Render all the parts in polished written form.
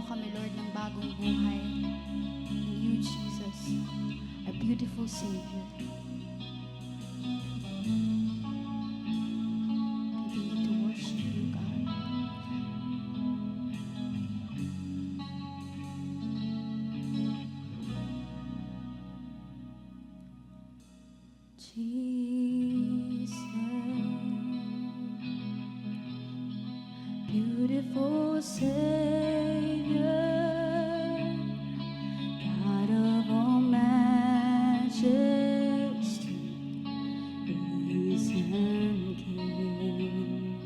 kami, Lord, ng bagong buhay. In you, Jesus, our beautiful Savior. Continue to worship you, God. Jesus, beautiful Savior, God of all majesty, risen King,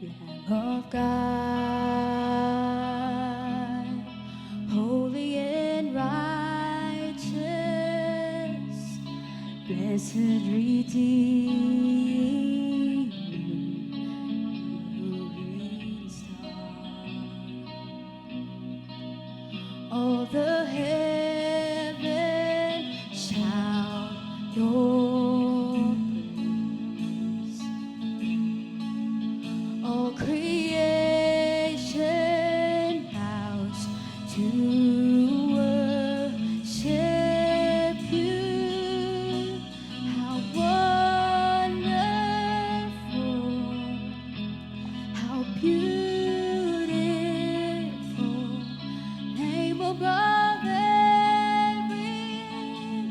Lamb of God, holy and righteous, blessed Redeemer, moving star. All the heavens shout your praise. All creation bows to worship you. How wonderful, how beautiful, name above every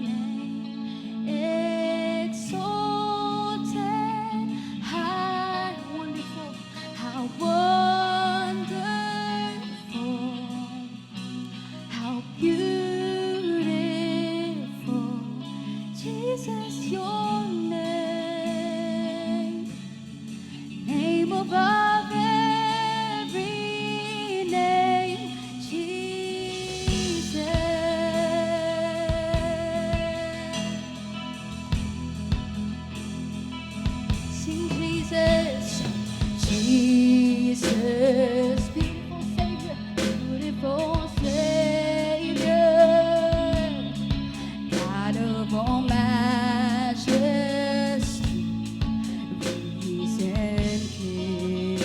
name, exalted high, wonderful, how wonderful, how beautiful, Jesus, your name above every name, Jesus. Sing Jesus, Jesus, beautiful Savior, God of all majesty, risen King,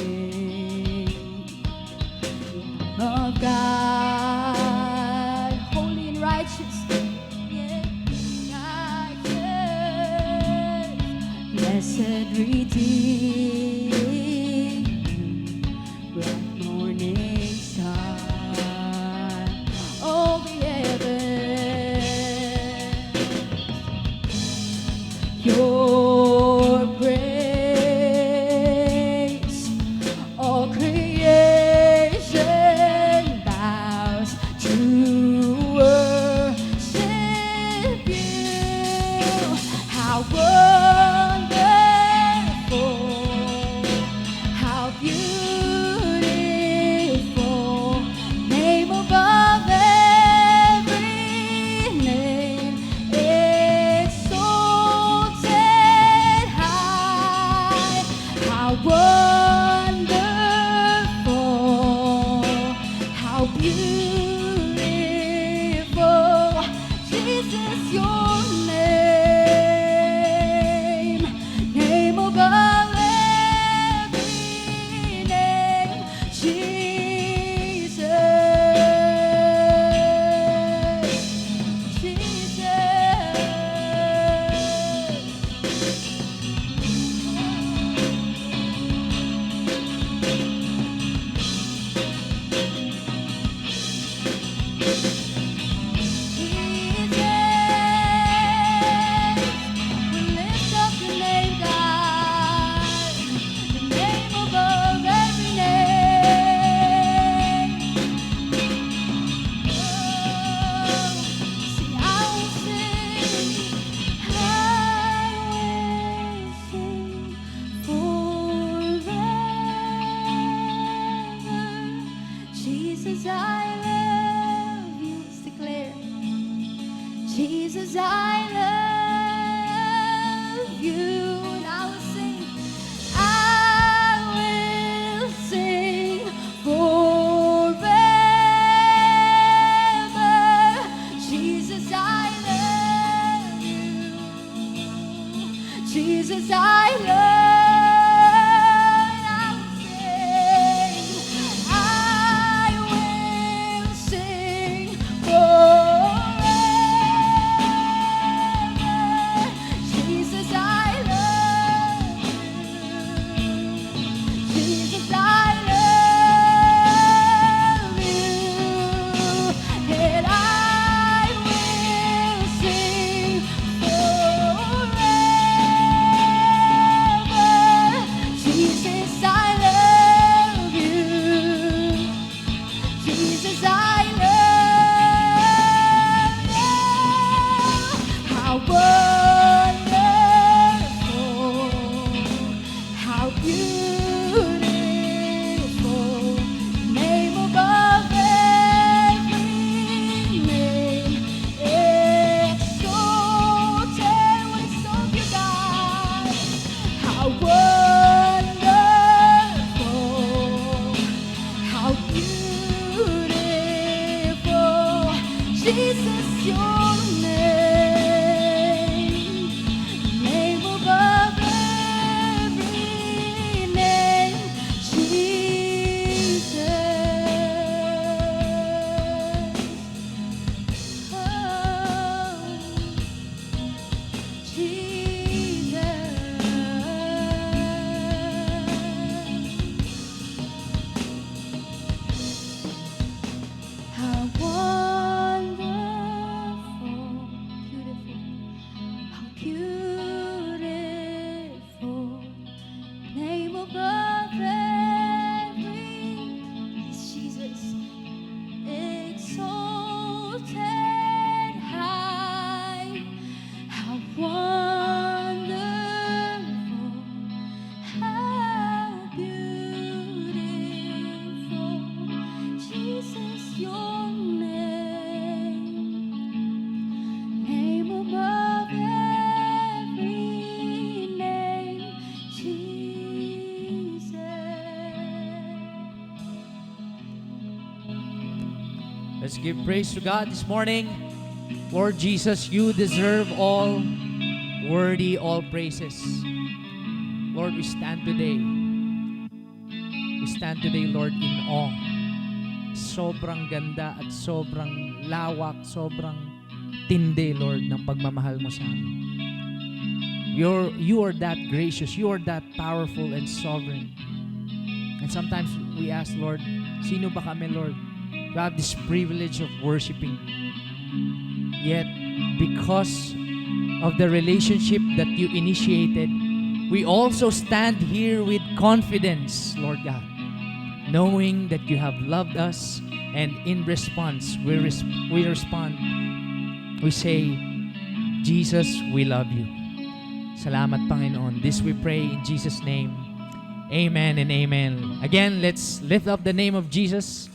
Let's give praise to God this morning. Lord Jesus, you deserve all, worthy all praises. Lord, we stand today. We stand today, Lord, in awe. Sobrang ganda at sobrang lawak, sobrang tindi, Lord, ng pagmamahal mo sa amin. You are that gracious. You are that powerful and sovereign. And sometimes we ask, Lord, sino ba kami, Lord, to have this privilege of worshiping? Yet, because of the relationship that you initiated, we also stand here with confidence, Lord God, knowing that you have loved us, and in response, we respond. We say, Jesus, we love you. Salamat, Panginoon. This we pray in Jesus' name. Amen and amen. Again, let's lift up the name of Jesus.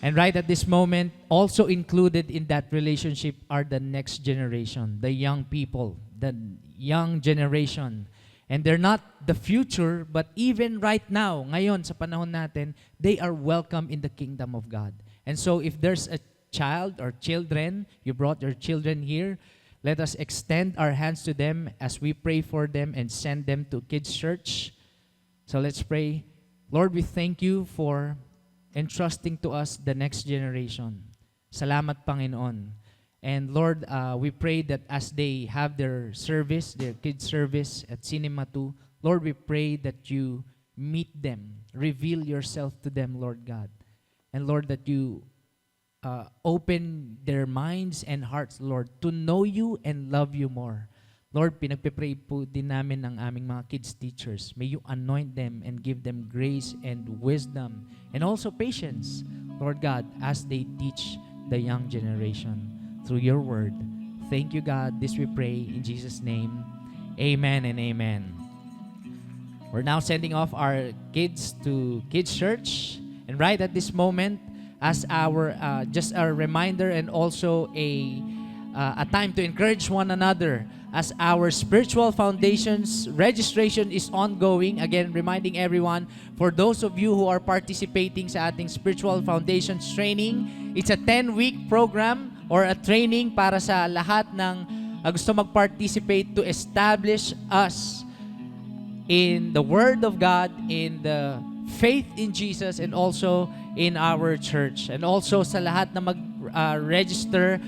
And right at this moment, also included in that relationship are the next generation, the young people, the young generation. And they're not the future, but even right now, ngayon sa panahon natin, they are welcome in the kingdom of God. And so if there's a child or children, you brought your children here, let us extend our hands to them as we pray for them and send them to Kids Church. So let's pray. Lord, we thank you for entrusting to us the next generation. Salamat, Panginoon. And Lord, we pray that as they have their service, their kids service at Cinema 2, Lord, we pray that you meet them, reveal yourself to them, Lord God. And Lord, that you open their minds and hearts, Lord, to know you and love you more. Lord, pinagpipray po din namin ng aming mga kids teachers. May you anoint them and give them grace and wisdom and also patience, Lord God, as they teach the young generation through your word. Thank you, God. This we pray in Jesus' name. Amen and amen. We're now sending off our kids to Kids Church. And right at this moment, as our just a reminder and also a time to encourage one another, as our spiritual foundations registration is ongoing. Again, reminding everyone, for those of you who are participating sa ating spiritual foundations training, it's a 10-week program or a training para sa lahat ng gusto mag-participate to establish us in the Word of God, in the faith in Jesus, and also in our church. And also sa lahat na mag-register,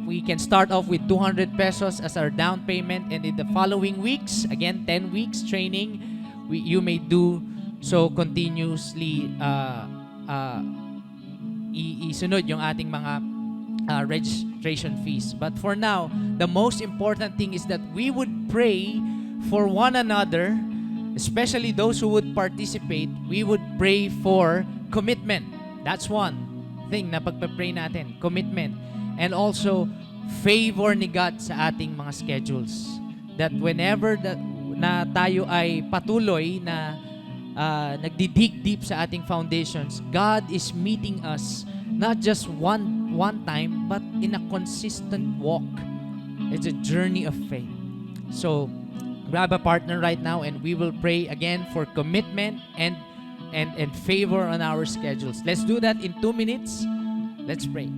we can start off with 200 pesos as our down payment, and in the following weeks, again 10 weeks training, you may do so continuously. Isunod yung ating mga registration fees. But for now, the most important thing is that we would pray for one another, especially those who would participate. We would pray for commitment. That's one thing na pagpe-pray natin, commitment. And also, favor ni God sa ating mga schedules. That whenever na tayo ay patuloy na nagdi-dig deep sa ating foundations, God is meeting us not just one time, but in a consistent walk. It's a journey of faith. So, grab a partner right now and we will pray again for commitment and favor on our schedules. Let's do that in 2 minutes. Let's pray.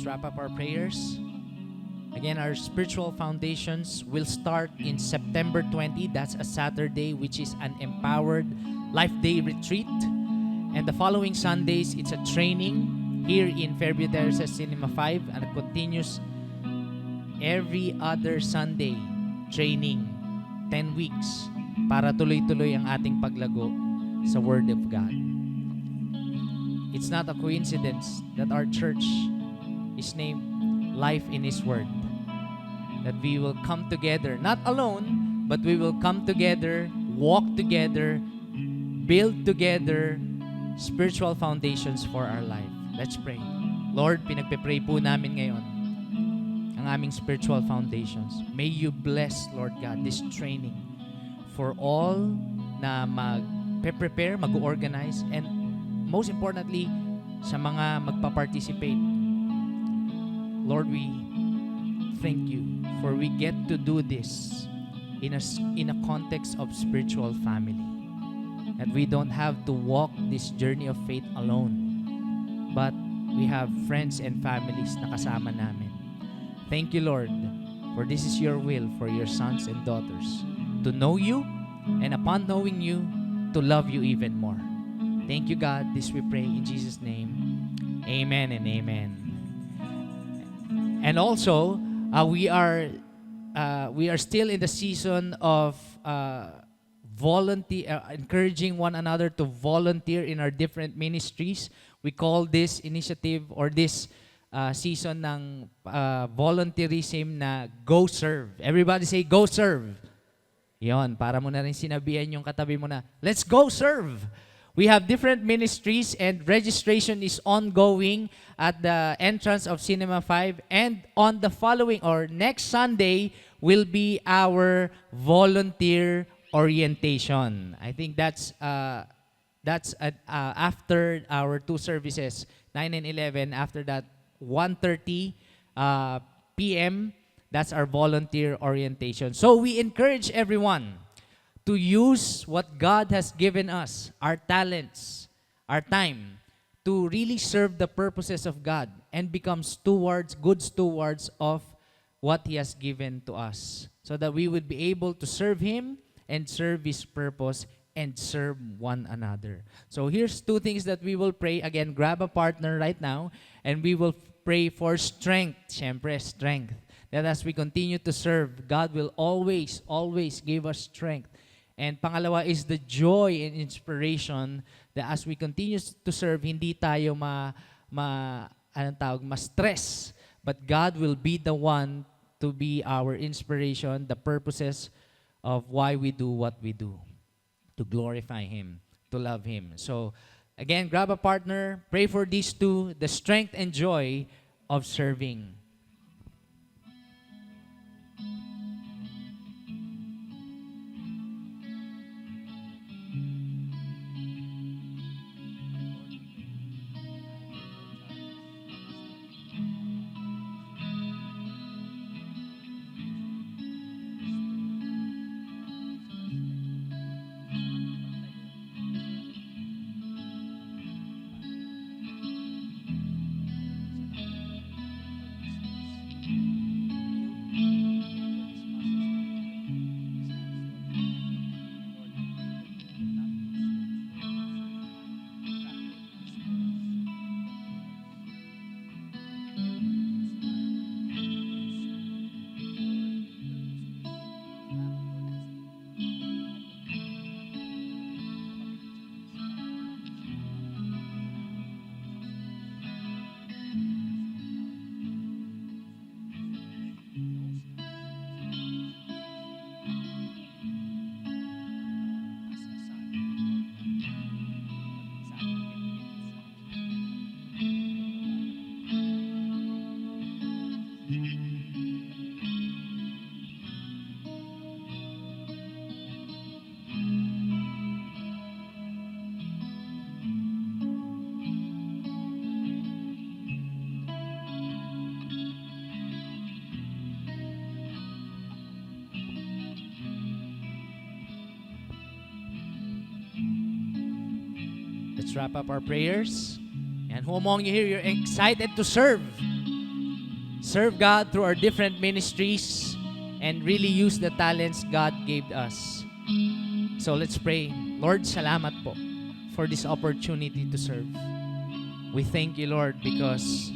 Let's wrap up our prayers. Again, our spiritual foundations will start in September 20. That's a Saturday, which is an empowered Life Day retreat. And the following Sundays, it's a training here in Fairview Terraces Cinema 5, and it continues every other Sunday. Training, 10 weeks, para tuloy-tuloy ang ating paglago sa Word of God. It's not a coincidence that our church is named Life in His Word. That we will come together, not alone, but we will come together, walk together, build together spiritual foundations for our life. Let's pray. Lord, pinagpe-pray po namin ngayon ang aming spiritual foundations. May you bless, Lord God, this training for all na mag-prepare, mag-organize, and most importantly, sa mga magpa-participate. Lord, we thank you for we get to do this in a context of spiritual family. That we don't have to walk this journey of faith alone, but we have friends and families na kasama namin. Thank you, Lord, for this is your will for your sons and daughters to know you, and upon knowing you, to love you even more. Thank you, God. This we pray in Jesus' name. Amen and amen. And also, we are still in the season of encouraging one another to volunteer in our different ministries. We call this initiative or this season ng volunteerism na Go Serve. Everybody say, Go Serve. Yon, para mo na rin sinabihan yung katabi mo na, let's go serve. We have different ministries and registration is ongoing at the entrance of Cinema 5. And on the following or next Sunday will be our volunteer orientation. I think that's after our two services, 9 and 11. After that, 1:30 p.m., that's our volunteer orientation. So we encourage everyone to use what God has given us, our talents, our time, to really serve the purposes of God and become good stewards of what He has given to us, so that we would be able to serve Him and serve His purpose and serve one another. So here's two things that we will pray. Again, grab a partner right now, and we will pray for strength. Siyempre, strength. That as we continue to serve, God will always give us strength. And pangalawa is the joy and inspiration that as we continue to serve, hindi tayo ma-stress. But God will be the one to be our inspiration, the purposes of why we do what we do. To glorify Him, to love Him. So, again, grab a partner, pray for these two, the strength and joy of serving. Let's wrap up our prayers. And who among you here, you're excited to serve? serve God through our different ministries and really use the talents God gave us. So let's pray. Lord, salamat po for this opportunity to serve. We thank you, Lord, because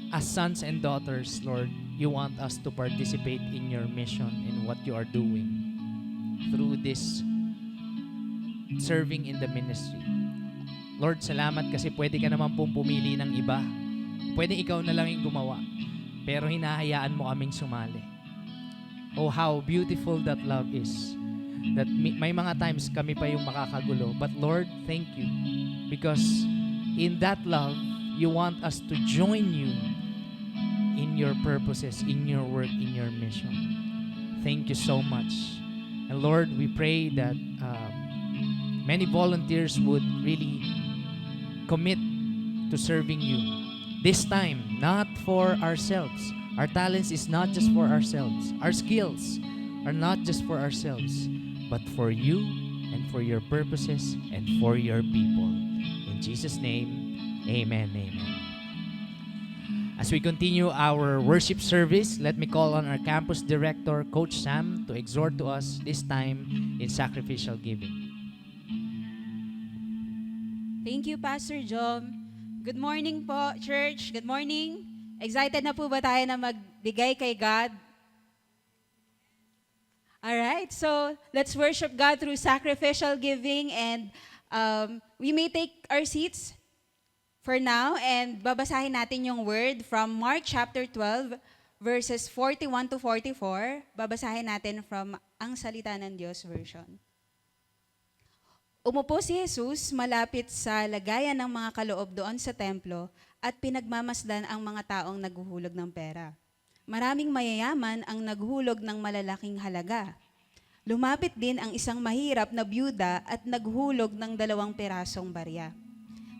as sons and daughters, Lord, you want us to participate in your mission and what you are doing through this serving in the ministry. Lord, salamat kasi pwede ka naman pong pumili ng iba. Pwede ikaw na lang yung gumawa. Pero hinahayaan mo kaming sumali. Oh, how beautiful that love is. That may mga times kami pa yung makakagulo. But Lord, thank you. Because in that love, you want us to join you in your purposes, in your work, in your mission. Thank you so much. And Lord, we pray that many volunteers would really commit to serving you. This time, not for ourselves. Our talents is not just for ourselves. Our skills are not just for ourselves, but for you and for your purposes and for your people. In Jesus' name, amen, amen. As we continue our worship service, let me call on our campus director, Coach Sam, to exhort to us this time in sacrificial giving. Thank you, Pastor Jom. Good morning po, church. Good morning. Excited na po ba tayo na magbigay kay God? Alright, so let's worship God through sacrificial giving, and we may take our seats for now and babasahin natin yung word from Mark chapter 12 verses 41 to 44. Babasahin natin from Ang Salita ng Diyos version. Umupo si Jesus malapit sa lagayan ng mga kaloob doon sa templo at pinagmamasdan ang mga taong naghuhulog ng pera. Maraming mayayaman ang naghulog ng malalaking halaga. Lumapit din ang isang mahirap na byuda at naghulog ng 2 pirasong barya.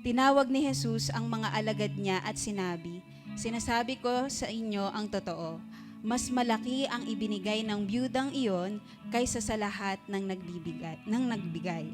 Tinawag ni Jesus ang mga alagad niya at sinabi, "Sinasabi ko sa inyo ang totoo, mas malaki ang ibinigay ng byudang iyon kaysa sa lahat ng nagbigay.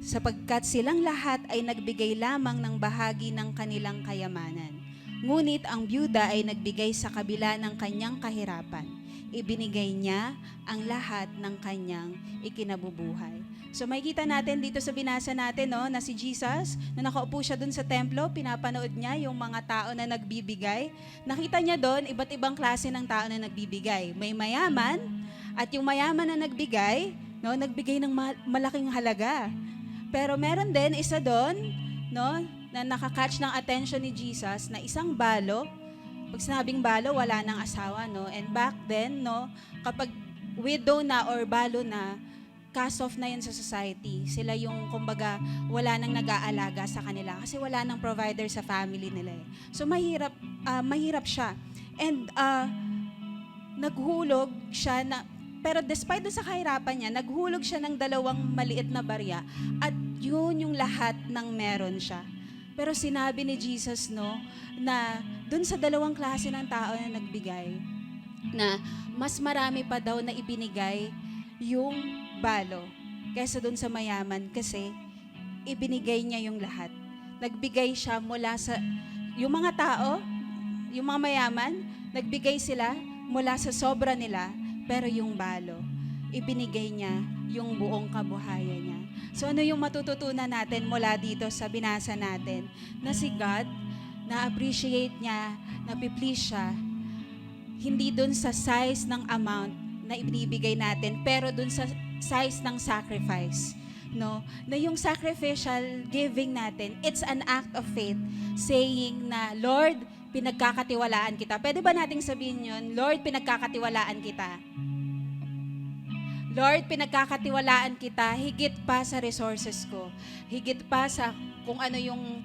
Sapagkat silang lahat ay nagbigay lamang ng bahagi ng kanilang kayamanan. Ngunit ang byuda ay nagbigay sa kabila ng kanyang kahirapan. Ibinigay niya ang lahat ng kanyang ikinabubuhay." So makikita natin dito sa binasa natin, no, na si Jesus, na nakaupo siya dun sa templo, pinapanood niya yung mga tao na nagbibigay. Nakita niya doon, iba't ibang klase ng tao na nagbibigay. May mayaman, at yung mayaman na nagbigay, no, nagbigay ng malaking halaga. Pero meron din isa doon, no, na nakakatch ng attention ni Jesus na isang balo. Pag sinabing balo, wala nang asawa, no? And back then, no, kapag widow na or balo na, cast off na yun sa society. Sila yung, kumbaga, wala nang nag-aalaga sa kanila kasi wala nang provider sa family nila eh. So mahirap siya. And naghulog siya na, pero despite doon sa kahirapan niya, naghulog siya ng 2 maliit na barya at yun yung lahat ng meron siya. Pero sinabi ni Jesus, no, na doon sa 2 klase ng tao na nagbigay, na mas marami pa daw na ibinigay yung balo kaysa doon sa mayaman kasi ibinigay niya yung lahat. Nagbigay siya mula sa, yung mga tao, yung mga mayaman, nagbigay sila mula sa sobra nila, pero yung balo, ibinigay niya yung buong kabuhayan niya. So ano yung matututunan natin mula dito sa binasa natin? Na si God, na-appreciate niya, na-please siya, hindi dun sa size ng amount na ibinibigay natin, pero dun sa size ng sacrifice. No? Na yung sacrificial giving natin, it's an act of faith, saying na, Lord, pinagkakatiwalaan kita. Pwede ba nating sabihin yun? Lord, pinagkakatiwalaan kita. Lord, pinagkakatiwalaan kita, higit pa sa resources ko, higit pa sa kung ano yung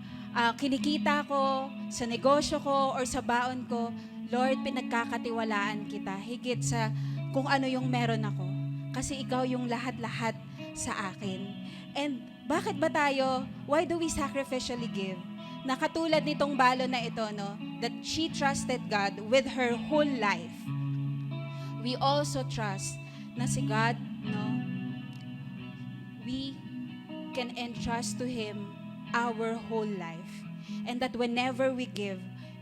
kinikita ko, sa negosyo ko, or sa baon ko. Lord, pinagkakatiwalaan kita, higit sa kung ano yung meron ako. Kasi ikaw yung lahat-lahat sa akin. And bakit ba tayo, why do we sacrificially give? Nakatulad nitong balo na ito, no, that she trusted God with her whole life. We also trust na si God, no, we can entrust to Him our whole life. And that whenever we give,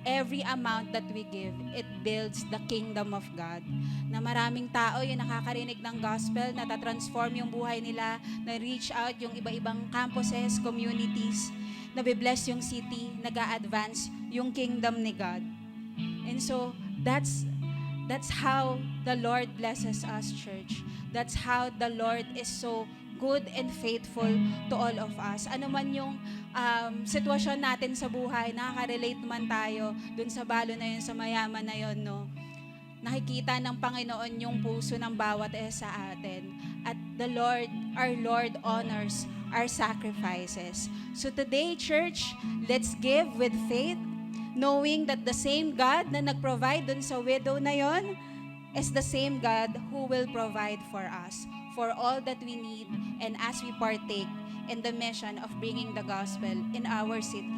every amount that we give, it builds the kingdom of God. Na maraming tao yung nakakarinig ng gospel, natatransform yung buhay nila, na-reach out yung iba-ibang campuses, communities, nabibless yung city, nag-a-advance yung kingdom ni God. And so, that's how the Lord blesses us, church. That's how the Lord is so good and faithful to all of us. Ano man yung sitwasyon natin sa buhay, nakaka-relate man tayo dun sa balo na yun, sa mayaman na yun, no? Nakikita ng Panginoon yung puso ng bawat isa sa atin. At the Lord, our Lord, honors our sacrifices. So today, church, let's give with faith, knowing that the same God na nag-provide dun sa widow na yon is the same God who will provide for us, for all that we need, and as we partake in the mission of bringing the gospel in our city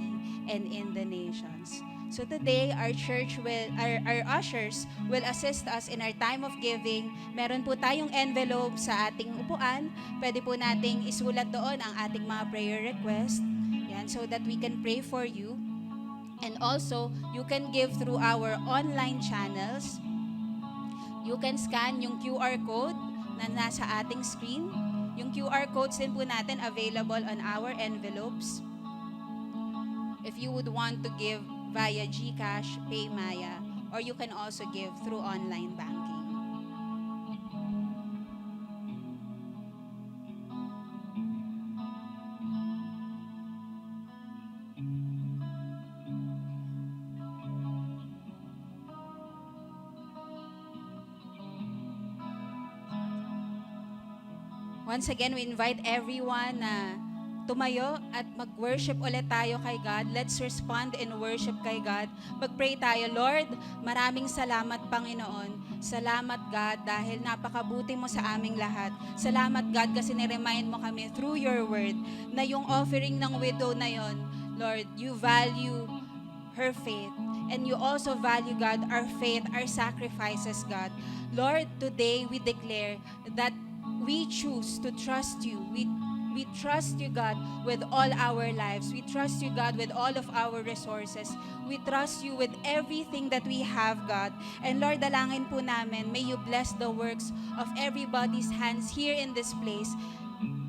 and in the nations. So today, our our ushers will assist us in our time of giving. Meron po tayong envelope sa ating upuan. Pwede po nating isulat doon ang ating mga prayer request. Yan, so that we can pray for you. And also, you can give through our online channels. You can scan yung QR code na nasa ating screen. Yung QR codes din po natin available on our envelopes. If you would want to give via GCash, PayMaya, or you can also give through online banking. Once again, we invite everyone na tumayo at mag-worship ulit tayo kay God. Let's respond in worship kay God. Mag-pray tayo, Lord, maraming salamat, Panginoon. Salamat, God, dahil napakabuti mo sa aming lahat. Salamat, God, kasi niremind mo kami through your word na yung offering ng widow na yon, Lord, you value her faith. And you also value, God, our faith, our sacrifices, God. Lord, today we declare that we choose to trust you. We trust you, God, with all our lives. We trust you, God, with all of our resources. We trust you with everything that we have, God. And Lord, dalangin po namin, may you bless the works of everybody's hands here in this place.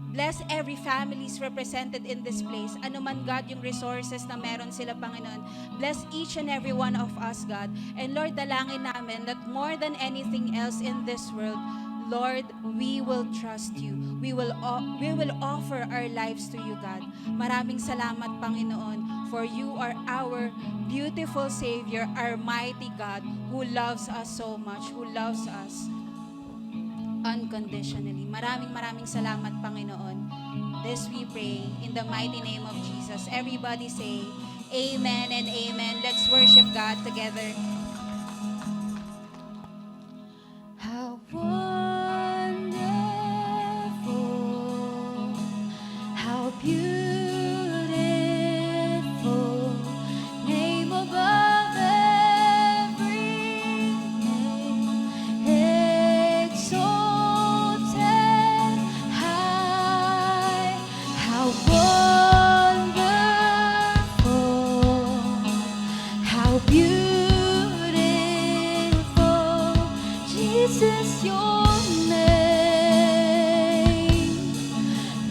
Bless every families represented in this place. Ano man, God, yung resources na meron sila, Panginoon. Bless each and every one of us, God. And Lord, dalangin namin that more than anything else in this world, Lord, we will trust you. We will offer our lives to you, God. Maraming salamat, Panginoon, for you are our beautiful Savior, our mighty God, who loves us so much, who loves us unconditionally. Maraming salamat, Panginoon. This we pray in the mighty name of Jesus. Everybody say, Amen and Amen. Let's worship God together. How wonderful, how beautiful, name above every name, exalted high. How wonderful, how beautiful, Jesus, your name,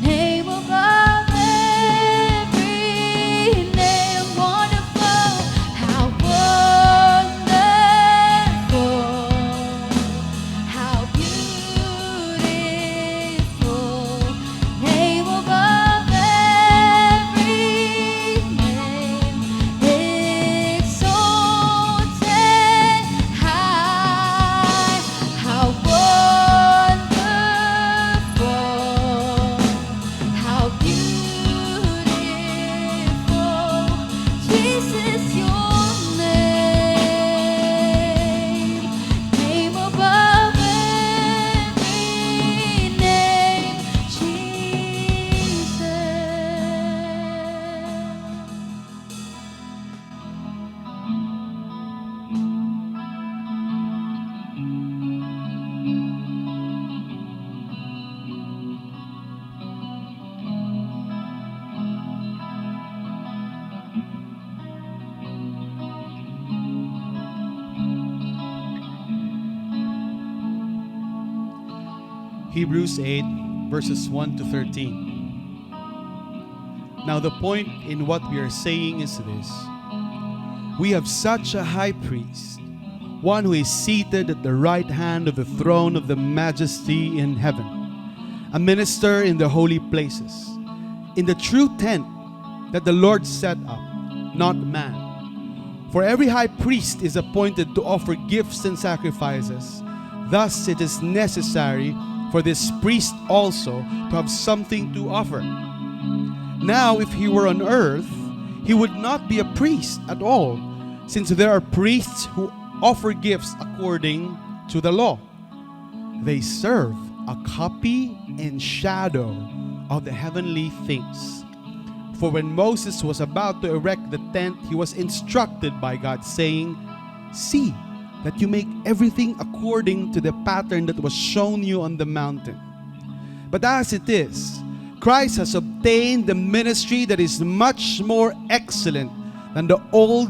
name above every name. Wonderful, how wonderful, how beautiful, name above every name, exalted high. How wonderful. Hebrews 8, verses 1 to 13. Now the point in what we are saying is this. We have such a high priest, one who is seated at the right hand of the throne of the majesty in heaven, a minister in the holy places, in the true tent that the Lord set up, not man. For every high priest is appointed to offer gifts and sacrifices. Thus it is necessary for this priest also to have something to offer. Now, if he were on earth, he would not be a priest at all, since there are priests who offer gifts according to the law. They serve a copy and shadow of the heavenly things. For when Moses was about to erect the tent, he was instructed by God, saying, "See that you make everything according to the pattern that was shown you on the mountain." But as it is, Christ has obtained the ministry that is much more excellent than the old,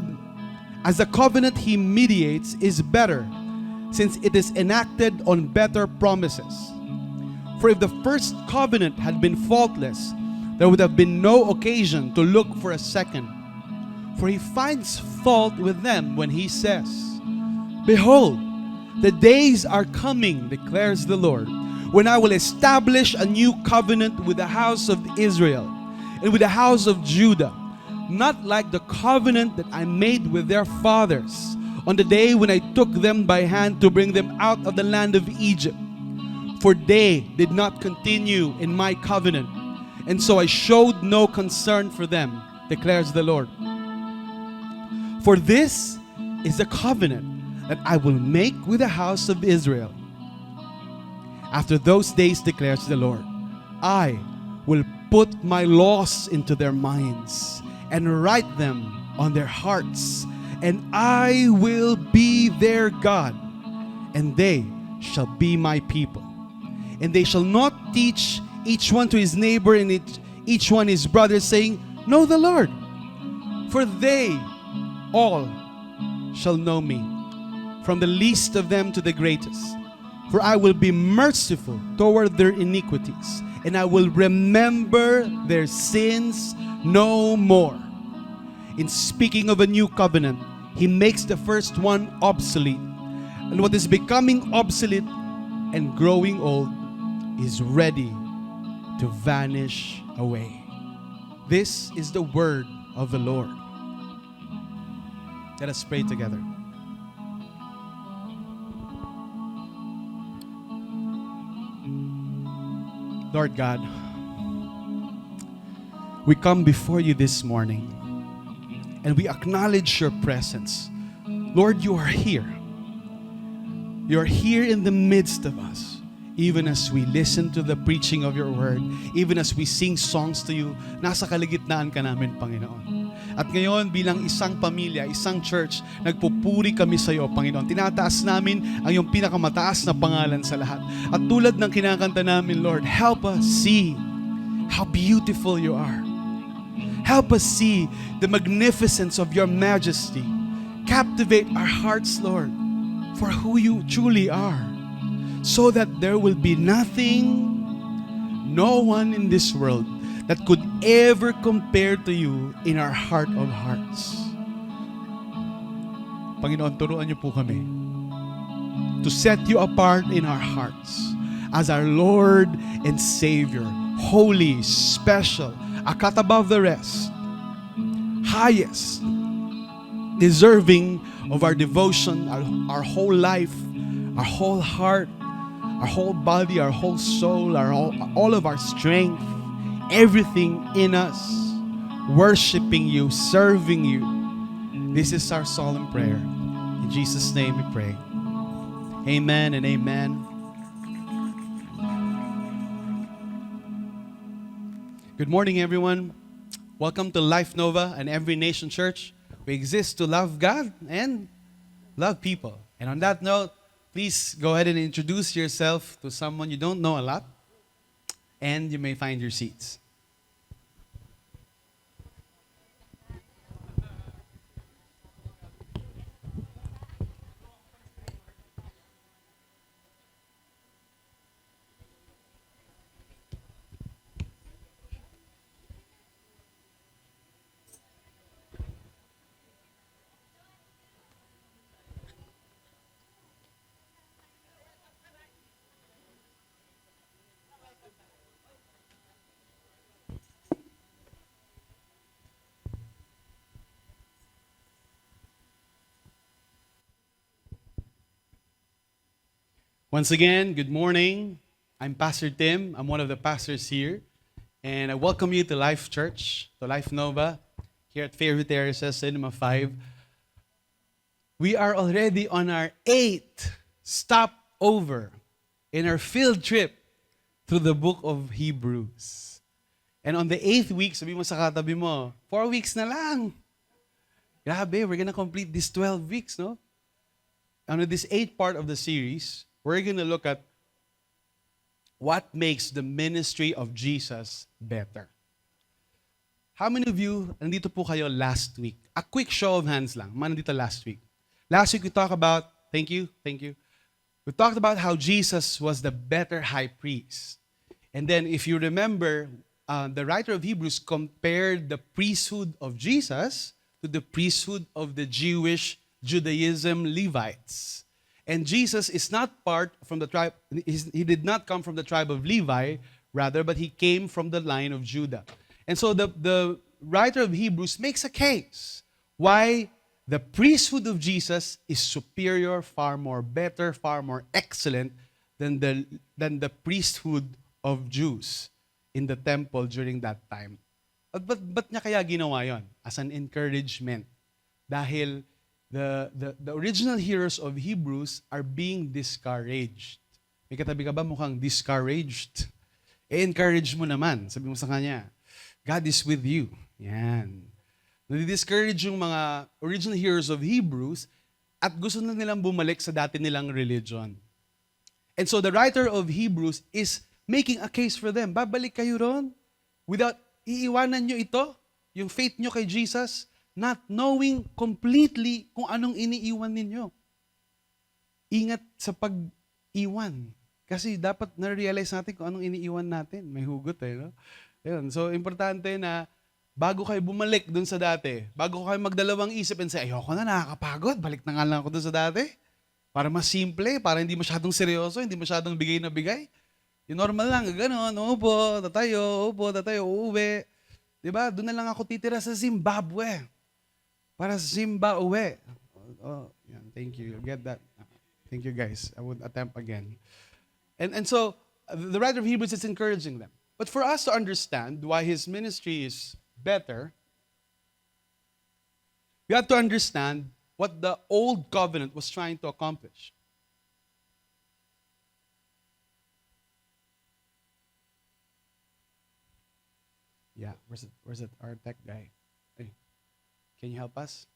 as the covenant he mediates is better, since it is enacted on better promises. For if the first covenant had been faultless, there would have been no occasion to look for a second. For he finds fault with them when he says, "Behold, the days are coming, declares the Lord, when I will establish a new covenant with the house of Israel and with the house of Judah, not like the covenant that I made with their fathers on the day when I took them by hand to bring them out of the land of Egypt. For they did not continue in my covenant, and so I showed no concern for them, declares the Lord. For this is the covenant that I will make with the house of Israel. After those days, declares the Lord, I will put my laws into their minds and write them on their hearts, and I will be their God, and they shall be my people. And they shall not teach each one to his neighbor and each one his brother, saying, Know the Lord, for they all shall know me, from the least of them to the greatest. For I will be merciful toward their iniquities, and I will remember their sins no more. In speaking of a new covenant, he makes the first one obsolete. And what is becoming obsolete and growing old is ready to vanish away. This is the word of the Lord. Let us pray together. Lord God, we come before you this morning and we acknowledge your presence. Lord, you are here. You are here in the midst of us, even as we listen to the preaching of your word, even as we sing songs to you. Nasa kaligitnaan ka namin, Panginoon. At ngayon, bilang isang pamilya, isang church, nagpupuri kami sa iyo, Panginoon. Tinataas namin ang iyong pinakamataas na pangalan sa lahat. At tulad ng kinakanta namin, Lord, help us see how beautiful you are. Help us see the magnificence of your majesty. Captivate our hearts, Lord, for who you truly are, so that there will be nothing, no one in this world that could ever compare to you in our heart of hearts. Panginoon, turuan niyo po kami to set you apart in our hearts as our Lord and Savior, holy, special, a cut above the rest, highest, deserving of our devotion, our whole life, our whole heart, our whole body, our whole soul, all of our strength, everything in us, worshiping you, serving you. This is our solemn prayer. In Jesus' name we pray. Amen and amen. Good morning, everyone. Welcome to Life Nova and Every Nation Church. We exist to love God and love people. And on that note, please go ahead and introduce yourself to someone you don't know a lot, and you may find your seats. Once again, good morning. I'm Pastor Tim. I'm one of the pastors here. And I welcome you to Life Church, to Life Nova, here at Fairview Terraces, Cinema 5. We are already on our 8th stopover in our field trip through the book of Hebrews. And on the 8th week, sabi mo sa katabi mo, 4 weeks na lang. Grabe, we're gonna complete this 12 weeks, no? And in this 8th part of the series, we're gonna look at what makes the ministry of Jesus better. How many of you, nandito po kayo last week? A quick show of hands lang. Man, nandito last week. Last week we talked about, thank you. We talked about how Jesus was the better high priest. And then if you remember, the writer of Hebrews compared the priesthood of Jesus to the priesthood of the Jewish Judaism Levites. And Jesus is not part from the tribe, he did not come from the tribe of Levi, rather, but he came from the line of Judah. And so the writer of Hebrews makes a case why the priesthood of Jesus is superior, far more better, far more excellent than the priesthood of Jews in the temple during that time. But niya kaya ginawa yon? As an encouragement. Dahil the original hearers of Hebrews are being discouraged. May katabi ka ba mukhang discouraged? Encourage mo naman. Sabi mo sa kanya, God is with you. Yan. Nadi-discourage yung mga original hearers of Hebrews at gusto na nilang bumalik sa dati nilang religion. And so the writer of Hebrews is making a case for them. Babalik kayo ron without iiwanan nyo ito, yung faith nyo kay Jesus, not knowing completely kung anong iniiwan ninyo. Ingat sa pag-iwan. Kasi dapat na-realize natin kung anong iniiwan natin. May hugot no? Ayun. So, importante na bago kayo bumalik dun sa dati, bago kayo magdalawang isip and say, ayoko na, nakakapagod, balik na nga lang ako dun sa dati. Para mas simple, para hindi masyadong seryoso, hindi masyadong bigay na bigay. Yung normal lang, gano'n, upo, tatayo, uuwi. Diba? Doon na lang ako titira sa Zimbabwe. Para sa Zimbabwe. Oh, yeah, thank you. You'll get that. Thank you, guys. I would attempt again. And so, the writer of Hebrews is encouraging them. But for us to understand why his ministry is better, we have to understand what the old covenant was trying to accomplish. Yeah, where's it? Our tech guy. Hey, can you help us?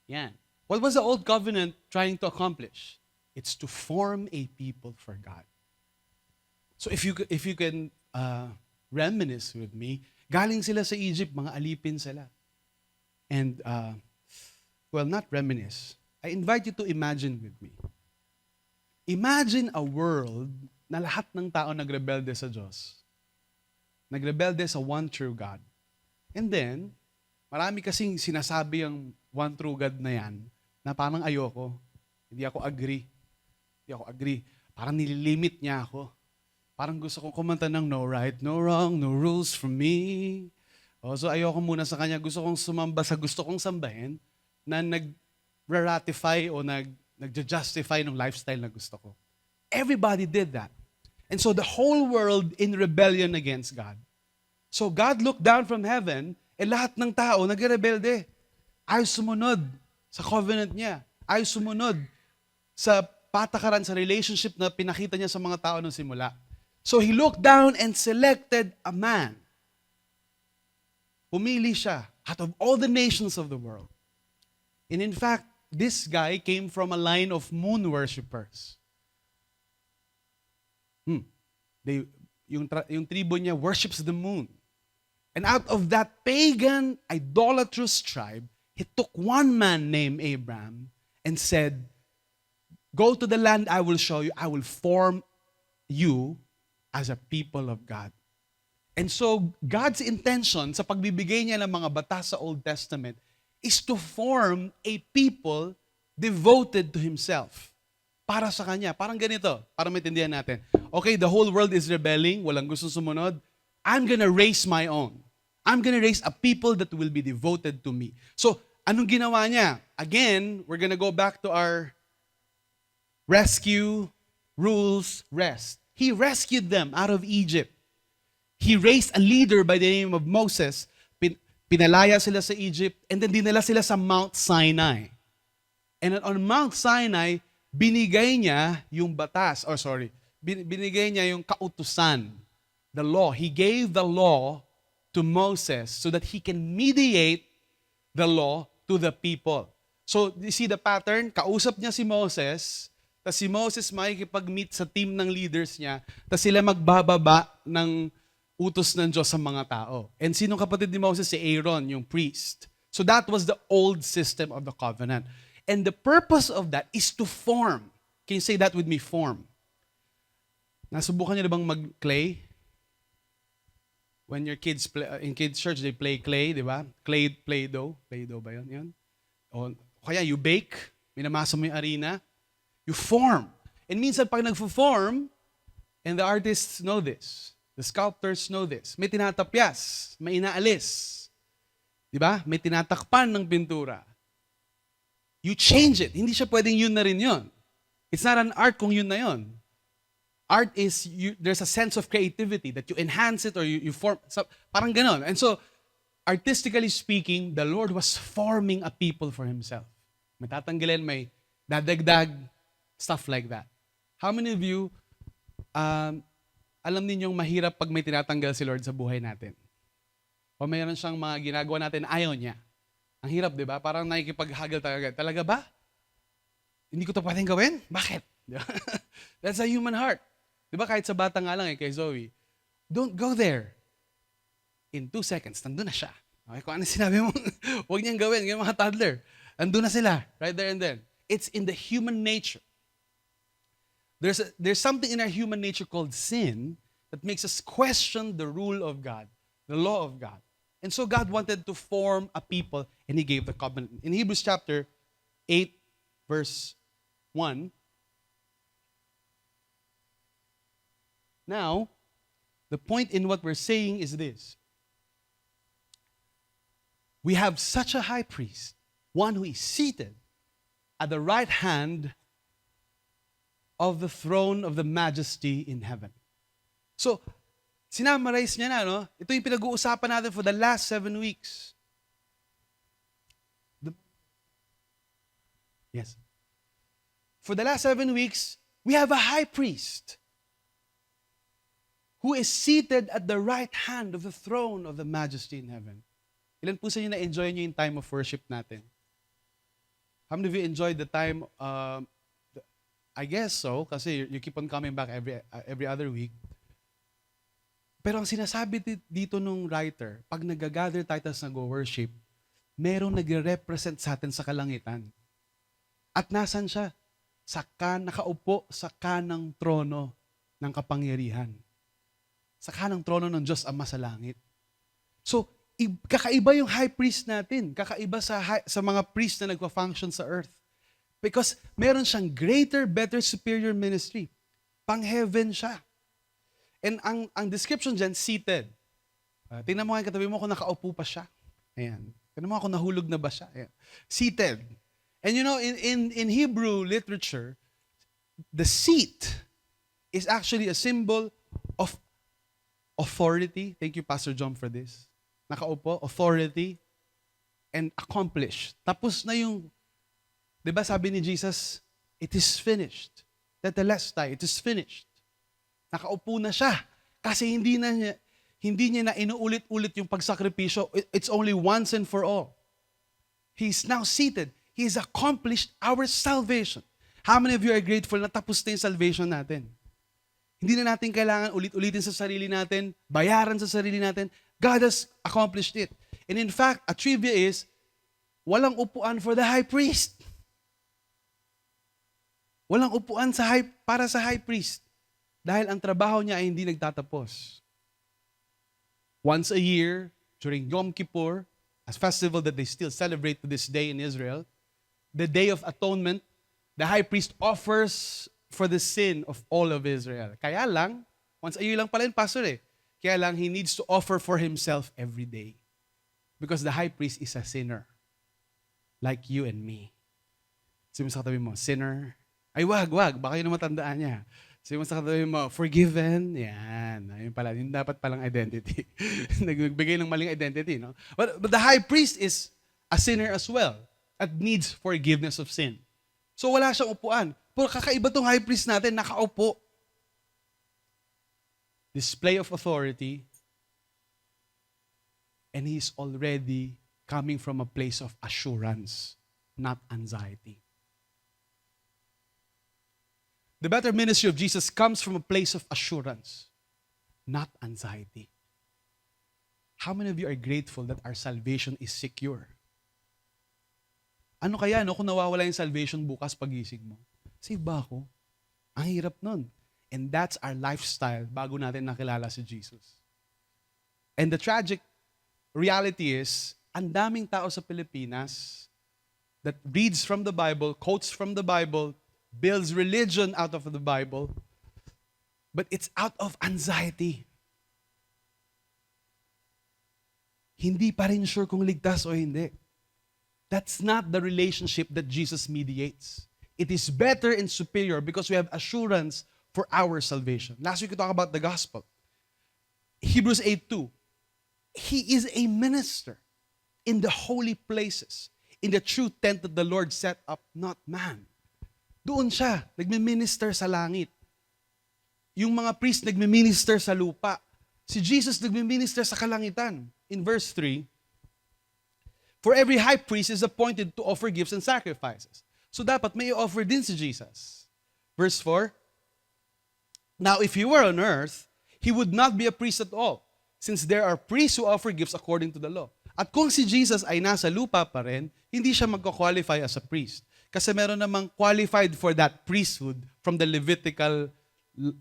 Yeah. What was the old covenant trying to accomplish? It's to form a people for God. So if you can reminisce with me, galing sila sa Egypt, mga alipin sila. And, well, not reminisce. I invite you to imagine with me. Imagine a world na lahat ng tao nagrebelde sa Diyos. Nagrebelde sa one true God. And then, marami kasing sinasabi ang one true God na yan, na parang ayoko. Hindi ako agree. Parang nililimit niya ako. Parang gusto kong kumanta ng no right, no wrong, no rules from me. So ayoko muna sa kanya. Gusto kong sumamba sa gusto kong sambahin na nag-ratify o nag-justify ng lifestyle na gusto ko. Everybody did that. And so the whole world in rebellion against God. So God looked down from heaven, lahat ng tao nagrebelde. Ayaw sumunod sa covenant niya. Ayaw sumunod sa patakaran, sa relationship na pinakita niya sa mga tao nung simula. So he looked down and selected a man. Pumili siya out of all the nations of the world. And in fact, this guy came from a line of moon worshippers. Yung tribo niya worships the moon. And out of that pagan, idolatrous tribe, he took one man named Abraham and said, go to the land I will show you. I will form you as a people of God. And so, God's intention sa pagbibigay niya ng mga batas sa Old Testament is to form a people devoted to Himself. Para sa Kanya. Parang ganito, para maintindihan natin. Okay, the whole world is rebelling, walang gustong sumunod. I'm gonna raise my own. I'm gonna raise a people that will be devoted to me. So, Anong ginawa niya? Again, we're gonna go back to our rescue, rules, rest. He rescued them out of Egypt. He raised a leader by the name of Moses. Pinalaya sila sa Egypt, and then dinala sila sa Mount Sinai. And on Mount Sinai, binigay niya yung batas, binigay niya yung kautusan, the law. He gave the law to Moses so that he can mediate the law to the people. So, you see the pattern? Kausap niya si Moses, tapos si Moses makikipag-meet sa team ng leaders niya, tapos sila magbababa ng utos ng Diyos sa mga tao. And sinong kapatid ni Moses? Si Aaron, yung priest. So that was the old system of the covenant. And the purpose of that is to form. Can you say that with me? Form. Nasubukan niyo na bang mag-clay? When your kids play, in kids church, they play clay, di ba? Play-doh. Play-doh ba yun? Yun? O kaya you bake, minamasa mo yung arena, you form. And minsan pag nag-form, and the artists know this, the sculptors know this, may tinatapyas, may inaalis. Di ba? May tinatakpan ng pintura. You change it. Hindi siya pwedeng yun na rin yun. It's not an art kung yun na yun. Art is, there's a sense of creativity that you enhance it or you form, parang ganon. And so, artistically speaking, the Lord was forming a people for Himself. May tatanggalin, may dadagdag, stuff like that. How many of you, alam ninyong mahirap pag may tinatanggal si Lord sa buhay natin? O mayroon siyang mga ginagawa natin, ayaw niya. Ang hirap, di ba? Parang nakikipaghagal talaga. Talaga ba? Hindi ko ito pwedeng gawin? Bakit? That's a human heart. Di ba kahit sa bata nga lang kay Zoe, don't go there. In 2 seconds, nandun na siya. Okay, kung ano sinabi mo, huwag niyang gawin. Yung mga toddler, nandun na sila. Right there and then. It's in the human nature. There's something in our human nature called sin that makes us question the rule of God, the law of God. And so God wanted to form a people, and He gave the covenant. In Hebrews chapter 8, verse 1, now, the point in what we're saying is this. We have such a high priest, one who is seated at the right hand of the throne of the majesty in heaven. So, sinamarize niya na, no? Ito yung pinag-uusapan natin for the last 7 weeks. Yes. For the last 7 weeks, we have a high priest who is seated at the right hand of the throne of the majesty in heaven. Ilan po sa inyo na-enjoy niyo yung time of worship natin? How many of you enjoyed the time? I guess so, kasi you keep on coming back every other week. Pero ang sinasabi dito nung writer, pag nag-gather tayo tapos nag-worship, merong nagre-represent sa atin sa kalangitan. At nasan siya? Nakaupo sa kanang trono ng kapangyarihan. Sa kanang trono ng Diyos Ama sa langit. So, kakaiba yung high priest natin. Kakaiba sa mga priest na nagpa-function sa earth. Because meron siyang greater, better, superior ministry. Pang-heaven siya. And ang description dyan, seated. Tingnan mo nga yung katabi mo kung nakaupo pa siya. Ayan. Tingnan mo kung nahulog na ba siya. Ayan. Seated. And you know, in Hebrew literature, the seat is actually a symbol of authority. Thank you, Pastor John, for this. Nakaupo, authority, and accomplished. Tapos na yung, di ba sabi ni Jesus, it is finished. Tetelestai, it is finished. Nakaupo na siya. Kasi hindi niya na inuulit-ulit yung pagsakripisyo. It's only once and for all. He's now seated. He has accomplished our salvation. How many of you are grateful na tapos na yung salvation natin? Hindi na natin kailangan ulit-ulitin sa sarili natin, bayaran sa sarili natin. God has accomplished it. And in fact, a trivia is, walang upuan for the high priest. Walang upuan para sa high priest. Dahil ang trabaho niya ay hindi nagtatapos. Once a year, during Yom Kippur, a festival that they still celebrate to this day in Israel, the Day of Atonement, the high priest offers for the sin of all of Israel. Kaya lang, once a year lang pala yun, pastor eh. Kaya lang, he needs to offer for himself every day. Because the high priest is a sinner. like you and me. Sabi mo sa katabi mo, sinner. Ay, wag. Baka yun ang matandaan niya. Sabi mo sa katabi mo, forgiven. Yan. Ayun pala. Yun dapat palang identity. Nagbigay ng maling identity, no? But the high priest is a sinner as well at needs forgiveness of sin. So wala siyang upuan. Pero kakaiba tong high priest natin, nakaupo. Display of authority. And he's already coming from a place of assurance, not anxiety. The better ministry of Jesus comes from a place of assurance, not anxiety. How many of you are grateful that our salvation is secure? Ano kaya no, kung nawawala yung salvation bukas pagising mo? Save ba ako? Ang hirap nun. And that's our lifestyle bago natin nakilala si Jesus. And the tragic reality is, ang daming tao sa Pilipinas that reads from the Bible, quotes from the Bible, builds religion out of the Bible, but it's out of anxiety. Hindi pa rin sure kung ligtas o hindi. That's not the relationship that Jesus mediates. It is better and superior because we have assurance for our salvation. Last week we talked about the gospel. Hebrews 8:2. He is a minister in the holy places, in the true tent that the Lord set up, not man. Doon siya, nagme-minister sa langit. Yung mga priest nagme-minister sa lupa. Si Jesus nagme-minister sa kalangitan. In verse 3, for every high priest is appointed to offer gifts and sacrifices. So dapat may offer din si Jesus. Verse 4, now if he were on earth, he would not be a priest at all, since there are priests who offer gifts according to the law. At kung si Jesus ay nasa lupa pa rin, hindi siya magka-qualify as a priest. Kasi meron namang qualified for that priesthood from the Levitical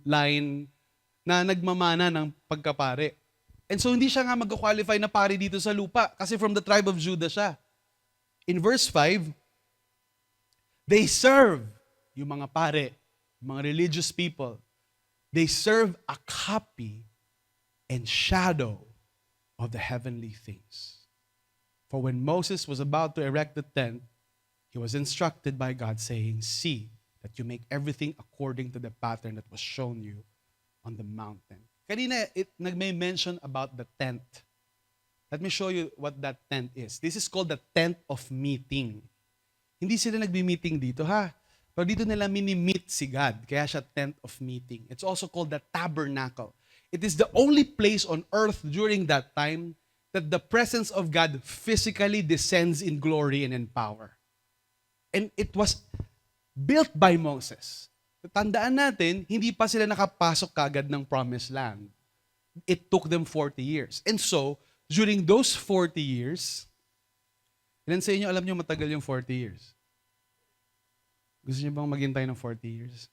line na nagmamana ng pagkapare. And so hindi siya nga mag-qualify na pare dito sa lupa kasi from the tribe of Judah siya. In verse 5, they serve, yung mga pare, mga religious people, they serve a copy and shadow of the heavenly things. For when Moses was about to erect the tent, he was instructed by God saying, see that you make everything according to the pattern that was shown you on the mountain. Kanina, nagme-mention about the tent. Let me show you what that tent is. This is called the tent of meeting. Hindi sila nagbi-meeting dito, ha? Pero dito nila mini-meet si God. Kaya siya tent of meeting. It's also called the tabernacle. It is the only place on earth during that time that the presence of God physically descends in glory and in power. And it was built by Moses. Tandaan natin, hindi pa sila nakapasok kagad ng promised land. It took them 40 years. And so, during those 40 years, ilan sa inyo alam nyo matagal yung 40 years? Gusto nyo bang maghintay ng 40 years?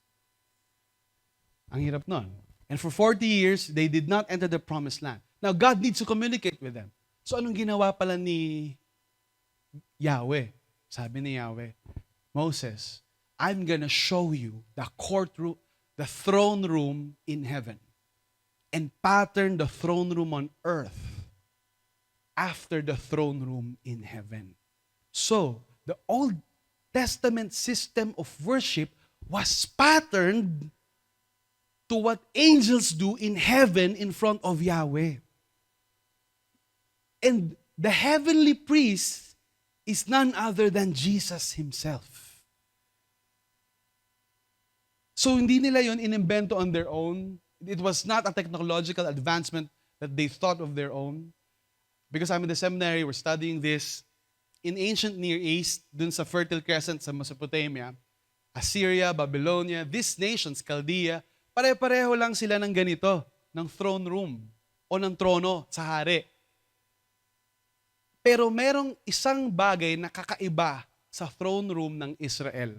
Ang hirap nun. And for 40 years, they did not enter the promised land. Now, God needs to communicate with them. So, anong ginawa pala ni Yahweh? Sabi ni Yahweh, Moses, I'm gonna show you the courtroom, the throne room in heaven, and pattern the throne room on earth after the throne room in heaven. So, the Old Testament system of worship was patterned to what angels do in heaven in front of Yahweh. And the heavenly priest is none other than Jesus himself. So hindi nila yon inimbento on their own. It was not a technological advancement that they thought of their own. Because I'm in the seminary, we're studying this. In ancient Near East, dun sa Fertile Crescent sa Mesopotamia, Assyria, Babylonia, these nations, Chaldea, pare-pareho lang sila ng ganito, ng throne room o ng trono sa hari. Pero merong isang bagay na kakaiba sa throne room ng Israel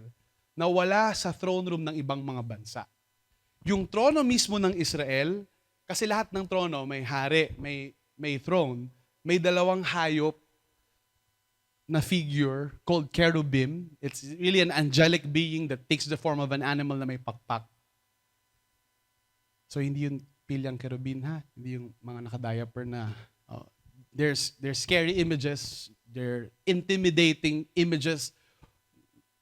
na wala sa throne room ng ibang mga bansa. Yung trono mismo ng Israel, kasi lahat ng trono may hari, may throne, may dalawang hayop na figure called cherubim. It's really an angelic being that takes the form of an animal na may pakpak. So hindi yung pilyang cherubim, ha? Hindi yung mga naka-diaper na there's scary images they're intimidating images,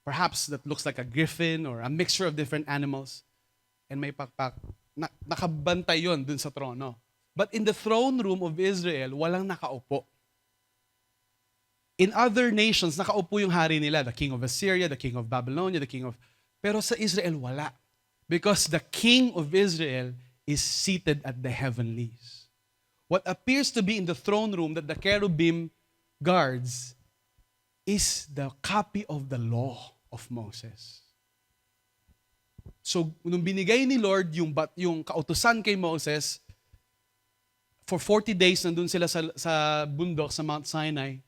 perhaps that looks like a griffin or a mixture of different animals. And may pakpak. Nakabantay yon dun sa trono. But in the throne room of Israel, walang nakaupo. In other nations, nakaupo yung hari nila, the king of Assyria, the king of Babylonia, the king of... Pero sa Israel, wala. Because the king of Israel is seated at the heavenlies. What appears to be in the throne room that the cherubim guards is the copy of the law of Moses. So, nung binigay ni Lord yung kautusan kay Moses, for 40 days nandun sila sa bundok, sa Mount Sinai,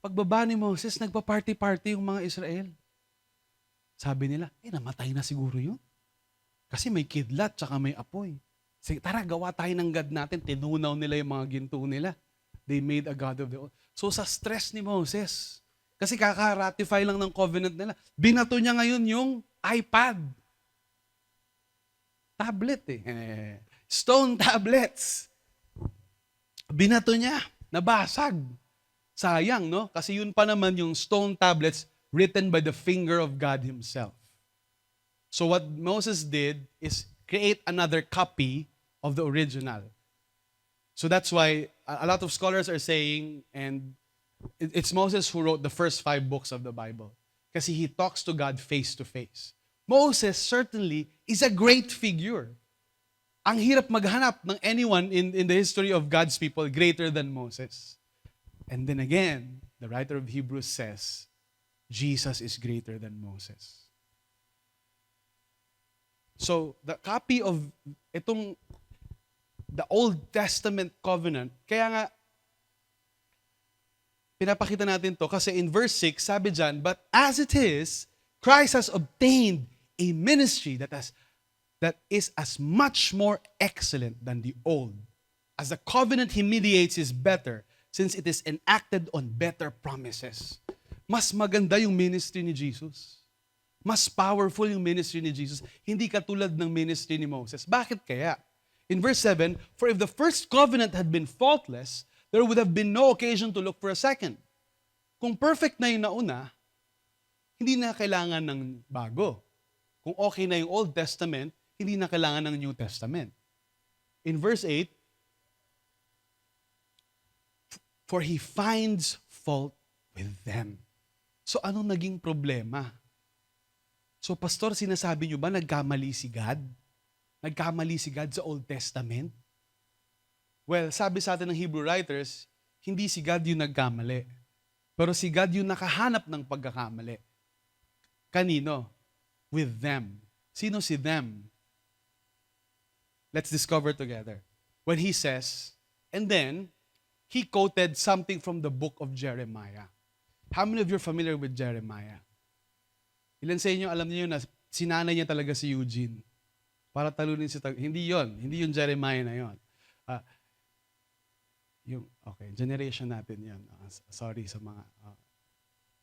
pagbaba ni Moses, nagpa-party-party yung mga Israel. Sabi nila, namatay na siguro yun. Kasi may kidlat, tsaka may apoy. Sige, tara, gawa tayo ng God natin. Tinunaw nila yung mga ginto nila. They made a God of their own. So sa stress ni Moses, kasi kaka-ratify lang ng covenant nila, binato niya ngayon yung iPad. Tablet Stone tablets. Binato niya, nabasag. Sayang, no? Kasi yun pa naman yung stone tablets written by the finger of God Himself. So what Moses did is create another copy of the original. So that's why a lot of scholars are saying, and it's Moses who wrote the first 5 books of the Bible. Kasi he talks to God face to face. Moses certainly is a great figure. Ang hirap maghanap ng anyone in the history of God's people greater than Moses. And then again, the writer of Hebrews says, Jesus is greater than Moses. So, the copy of the Old Testament covenant, kaya nga, pinapakita natin to kasi in verse 6, sabi dyan, but as it is, Christ has obtained a ministry that is as much more excellent than the old. As the covenant He mediates is better, since it is enacted on better promises. Mas maganda yung ministry ni Jesus. Mas powerful yung ministry ni Jesus. Hindi katulad ng ministry ni Moses. Bakit kaya? In verse 7, for if the first covenant had been faultless, there would have been no occasion to look for a second. Kung perfect na yung nauna, hindi na kailangan ng bago. Kung okay na yung Old Testament, hindi na kailangan ng New Testament. In verse 8, for He finds fault with them. So anong naging problema? So pastor, sinasabi niyo ba nagkamali si God? Nagkamali si God sa Old Testament? Well, sabi sa atin ng Hebrew writers, hindi si God yung nagkamali. Pero si God yung nakahanap ng pagkakamali. Kanino? With them. Sino si them? Let's discover together. When He says, and then, He quoted something from the book of Jeremiah. How many of you are familiar with Jeremiah? Ilan sa inyo alam niyo na sinanay niya talaga si Eugene para talunin si hindi yung Jeremiah na yon. Okay, generation natin yon. Sorry sa mga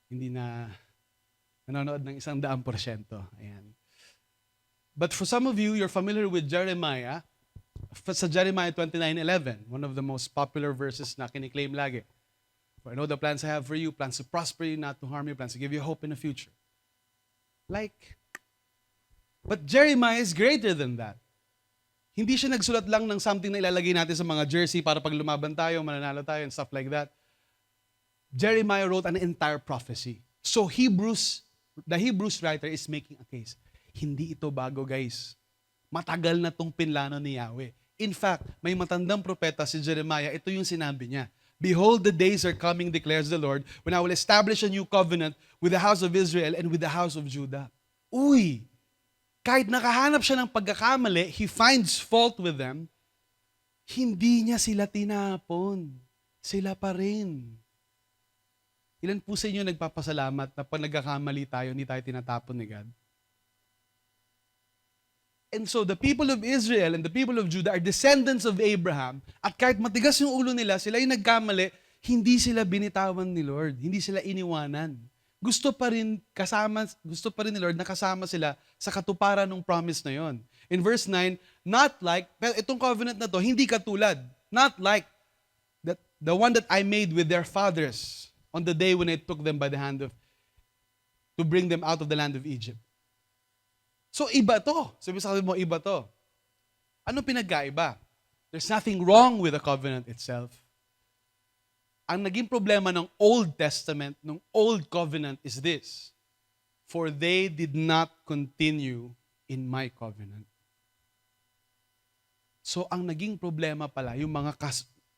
hindi na nanonood ng 100%. Ayan. But for some of you, you're familiar with Jeremiah. Sa Jeremiah 29:11, one of the most popular verses na kiniklaim lagi. For I know the plans I have for you, plans to prosper you, not to harm you, plans to give you hope in the future. But Jeremiah is greater than that. Hindi siya nagsulat lang ng something na ilalagay natin sa mga jersey para pag lumaban tayo, mananalo tayo, and stuff like that. Jeremiah wrote an entire prophecy. So the Hebrews writer is making a case. Hindi ito bago, guys. Matagal na tong pinlano ni Yahweh. In fact, may matandang propeta si Jeremiah, ito yung sinabi niya. Behold, the days are coming, declares the Lord, when I will establish a new covenant with the house of Israel and with the house of Judah. Uy! Kahit nakahanap siya ng pagkakamali, He finds fault with them, hindi niya sila tinapon. Sila pa rin. Ilan po sa inyo nagpapasalamat na pag nagkakamali tayo, hindi tayo tinatapon ni God? And so the people of Israel and the people of Judah are descendants of Abraham. At kahit matigas yung ulo nila, sila yung nagkamali, hindi sila binitawan ni Lord. Hindi sila iniwanan. Gusto pa rin ni Lord na kasama sila sa katuparan ng promise na yon. In verse 9, not like, pero itong covenant na to, hindi katulad. Not like the one that I made with their fathers on the day when I took them by the hand to bring them out of the land of Egypt. So iba to. Sabi mo, iba to. Ano pinagkaiba? There's nothing wrong with the covenant itself. Ang naging problema ng Old Testament, ng Old Covenant is this: for they did not continue in my covenant. So ang naging problema pala, yung mga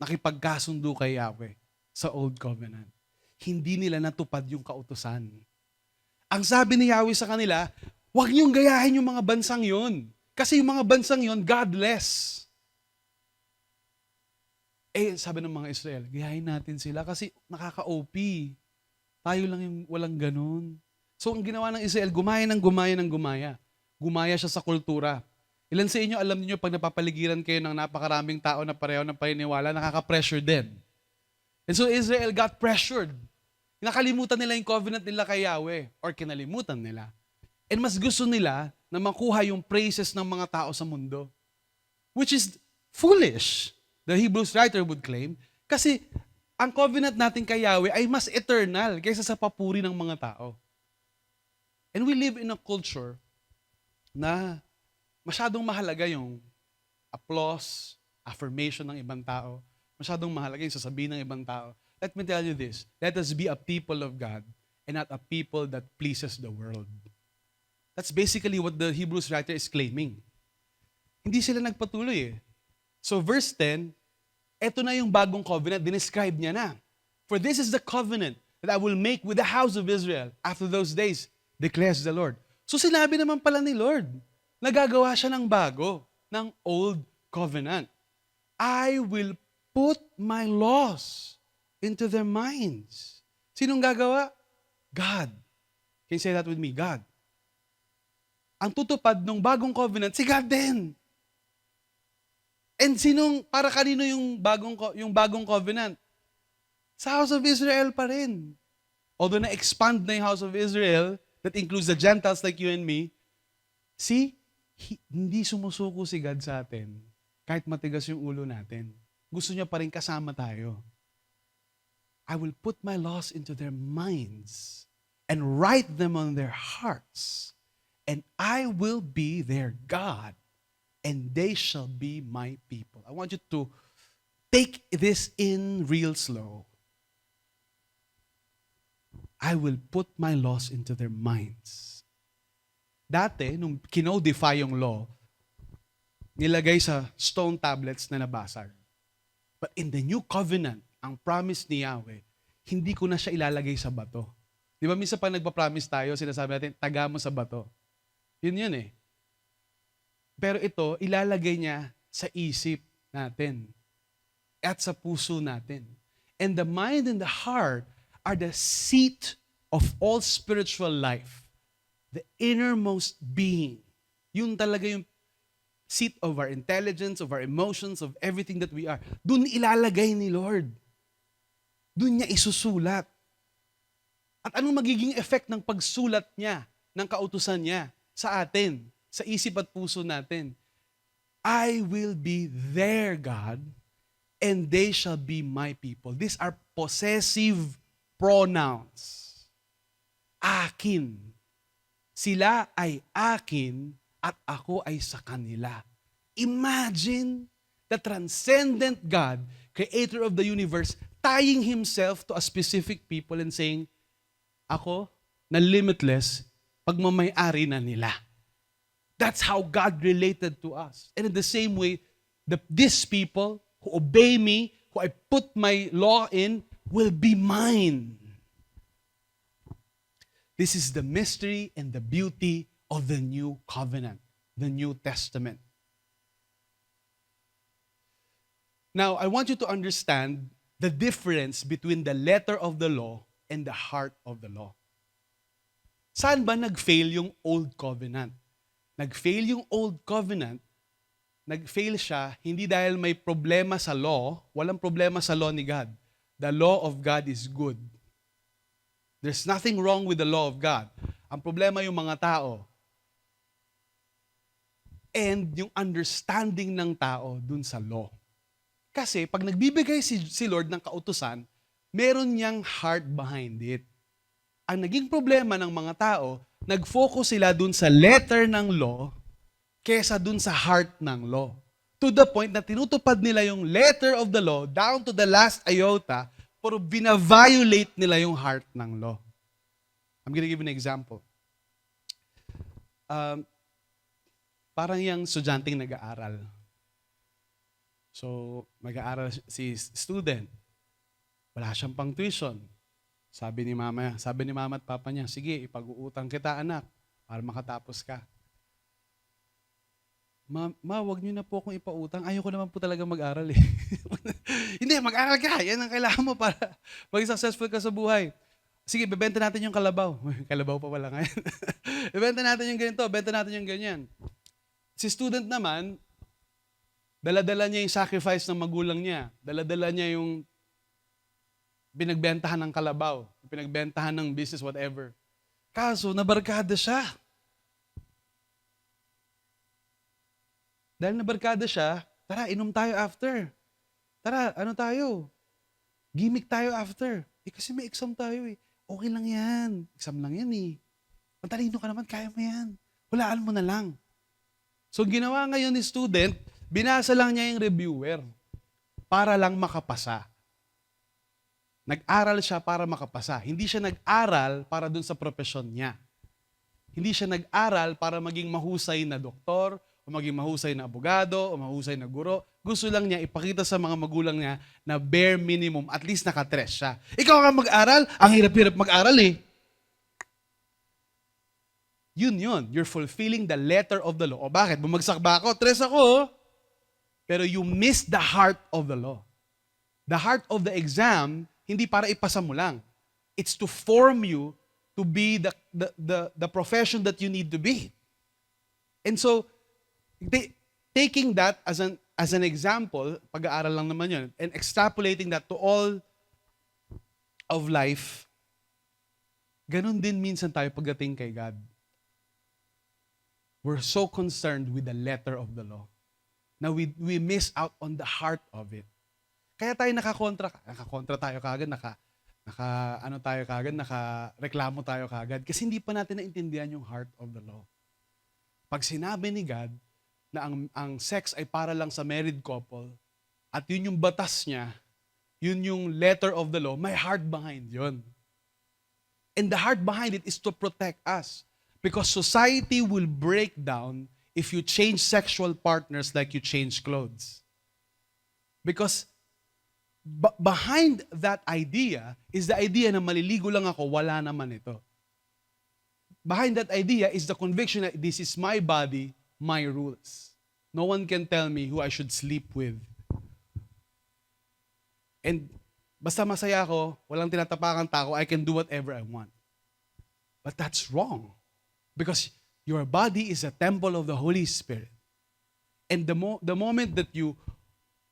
nakipagkasundo kay Yahweh sa Old Covenant, hindi nila natupad yung kautusan. Ang sabi ni Yahweh sa kanila, huwag niyong gayahin yung mga bansang yun. Kasi yung mga bansang yun, godless. Sabi ng mga Israel, gayahin natin sila kasi nakaka-OP. Tayo lang yung walang ganun. So ang ginawa ng Israel, gumaya ng gumaya ng gumaya. Gumaya siya sa kultura. Ilan sa inyo, alam niyo pag napapaligiran kayo ng napakaraming tao na pareho ng paniniwala, nakaka-pressure din. And so Israel got pressured. Nakalimutan nila yung covenant nila kay Yahweh, or kinalimutan nila. And mas gusto nila na makuha yung praises ng mga tao sa mundo. Which is foolish, the Hebrews writer would claim, kasi ang covenant natin kay Yahweh ay mas eternal kaysa sa papuri ng mga tao. And we live in a culture na masyadong mahalaga yung applause, affirmation ng ibang tao. Masyadong mahalaga yung sasabihin ng ibang tao. Let me tell you this, let us be a people of God and not a people that pleases the world. That's basically what the Hebrews writer is claiming. Hindi sila nagpatuloy eh. So verse 10, eto na yung bagong covenant, dinescribe niya na. For this is the covenant that I will make with the house of Israel after those days, declares the Lord. So sinabi naman pala ni Lord, nagagawa siya ng bago, ng old covenant. I will put my laws into their minds. Sinong gagawa? God. Can you say that with me? God. Ang tutupad ng bagong covenant, si God din. And para kanino yung bagong covenant? Sa house of Israel pa rin. Although na-expand na yung house of Israel, that includes the Gentiles like you and me, hindi sumusuko si God sa atin kahit matigas yung ulo natin. Gusto niya pa rin kasama tayo. I will put my laws into their minds and write them on their hearts, and I will be their God, and they shall be my people. I want you to take this in real slow. I will put my laws into their minds. Dati, nung kinodify yung law, nilagay sa stone tablets na nabasag. But in the new covenant, ang promise ni Yahweh, hindi ko na siya ilalagay sa bato. Di ba minsan pag nagpa-promise tayo, sinasabi natin, taga mo sa bato. Yun eh. Pero ito, ilalagay niya sa isip natin at sa puso natin. And the mind and the heart are the seat of all spiritual life. The innermost being. Yun talaga yung seat of our intelligence, of our emotions, of everything that we are. Doon ilalagay ni Lord. Doon niya isusulat. At anong magiging effect ng pagsulat niya, ng kautusan niya sa atin, sa isip at puso natin? I will be their God, and they shall be my people. These are possessive pronouns. Akin. Sila ay akin at ako ay sa kanila. Imagine the transcendent God, creator of the universe, tying himself to a specific people and saying, ako na limitless, pagmamay-ari na nila. That's how God related to us. And in the same way, these people who obey me, who I put my law in, will be mine. This is the mystery and the beauty of the new covenant, the New Testament. Now, I want you to understand the difference between the letter of the law and the heart of the law. Saan ba nag-fail yung Old Covenant? Nag-fail yung Old Covenant, nag-fail siya hindi dahil may problema sa law, walang problema sa law ni God. The law of God is good. There's nothing wrong with the law of God. Ang problema yung mga tao. And yung understanding ng tao dun sa law. Kasi pag nagbibigay si Lord ng kautusan, meron niyang heart behind it. Ang naging problema ng mga tao, nag-focus sila dun sa letter ng law kesa dun sa heart ng law. To the point na tinutupad nila yung letter of the law down to the last iota, pero bina-violate nila yung heart ng law. I'm gonna give you an example. Parang yung estudyanteng nag-aaral. So, mag-aaral si student. Wala siyang pang tuition. Sabi ni mama at papa niya, sige, ipag-uutang kita anak para makatapos ka. Ma, wag niyo na po akong ipautang. Ayoko naman po talaga mag-aral eh. Hindi, mag-aral ka. Yan ang kailangan mo para maging successful ka sa buhay. Sige, bebenta natin yung kalabaw. Kalabaw pa wala ngayon. Bebenta natin yung ganito, benta natin yung ganyan. Si student naman, dala-dala niya yung sacrifice ng magulang niya. Dala-dala niya yung pinagbentahan ng kalabaw, pinagbentahan ng business, whatever. Kaso, nabarkada siya. Dahil nabarkada siya, tara, inom tayo after. Tara, ano tayo? Gimmick tayo after. Kasi may exam tayo eh. Okay lang yan. Exam lang yan eh. Matalino ka naman, kaya mo yan. Walaan mo na lang. So, ginawa ngayon ni student, binasa lang niya yung reviewer para lang makapasa. Nag-aral siya para makapasa. Hindi siya nag-aral para dun sa profesyon niya. Hindi siya nag-aral para maging mahusay na doktor, o maging mahusay na abogado, o mahusay na guro. Gusto lang niya ipakita sa mga magulang niya na bare minimum, at least nakatres siya. Ikaw ka mag-aral, ang hirap-hirap mag-aral eh. Yun. You're fulfilling the letter of the law. O bakit? Bumagsak ba ako? Tres ako. Pero you miss the heart of the law. The heart of the exam, hindi para ipasa mo lang. It's to form you to be the profession that you need to be. And so, taking that as an example, pag-aaral lang naman yun, and extrapolating that to all of life, ganun din minsan tayo pagdating kay God. We're so concerned with the letter of the law na we miss out on the heart of it. Kaya tayo nakakontra tayo kagad, nakareklamo tayo kagad kasi hindi pa natin naintindihan yung heart of the law. Pag sinabi ni God na ang sex ay para lang sa married couple at yun yung batas niya, yun yung letter of the law, may heart behind yun. And the heart behind it is to protect us. Because society will break down if you change sexual partners like you change clothes. Because behind that idea is the idea na maliligo lang ako, wala naman ito. Behind that idea is the conviction that this is my body, my rules. No one can tell me who I should sleep with. And basta masaya ako, walang tinatapakan tako, I can do whatever I want. But that's wrong. Because your body is a temple of the Holy Spirit. And the moment that you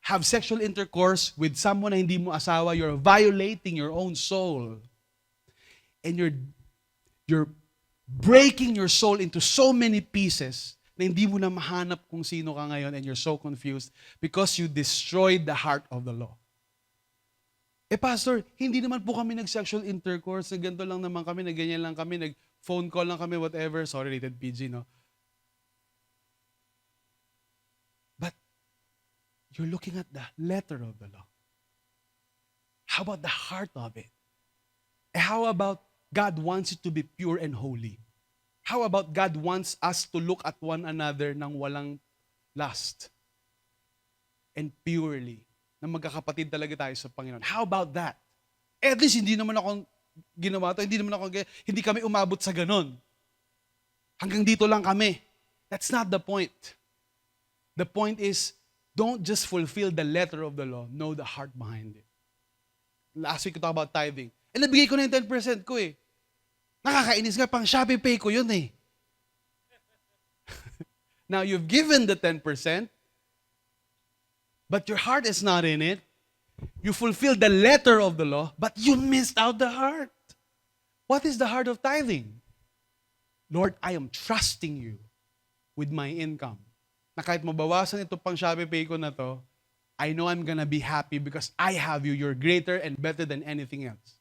have sexual intercourse with someone na hindi mo asawa, you're violating your own soul. And you're breaking your soul into so many pieces na hindi mo na mahanap kung sino ka ngayon and you're so confused because you destroyed the heart of the law. Pastor, hindi naman po kami nag-sexual intercourse, na ganito lang naman kami, na ganyan lang kami, nag-phone call lang kami, whatever. Sorry, rated PG, no? But you're looking at the letter of the law. How about the heart of it? How about God wants it to be pure and holy? How about God wants us to look at one another nang walang lust and purely? Na magkakapatid talaga tayo sa Panginoon. How about that? At least hindi naman ako ginawa to, hindi kami umabot sa ganon. Hanggang dito lang kami. That's not the point. The point is, don't just fulfill the letter of the law, know the heart behind it. Last week we talked about tithing. Nabigay ko na yung 10% ko eh. Nakakainis nga, pang Shopee Pay ko yun eh. Now, you've given the 10%, but your heart is not in it. You fulfilled the letter of the law, but you missed out the heart. What is the heart of tithing? Lord, I am trusting you with my income. Na kahit mabawasan ito pang Shopee Pay ko na to, I know I'm gonna be happy because I have you. You're greater and better than anything else.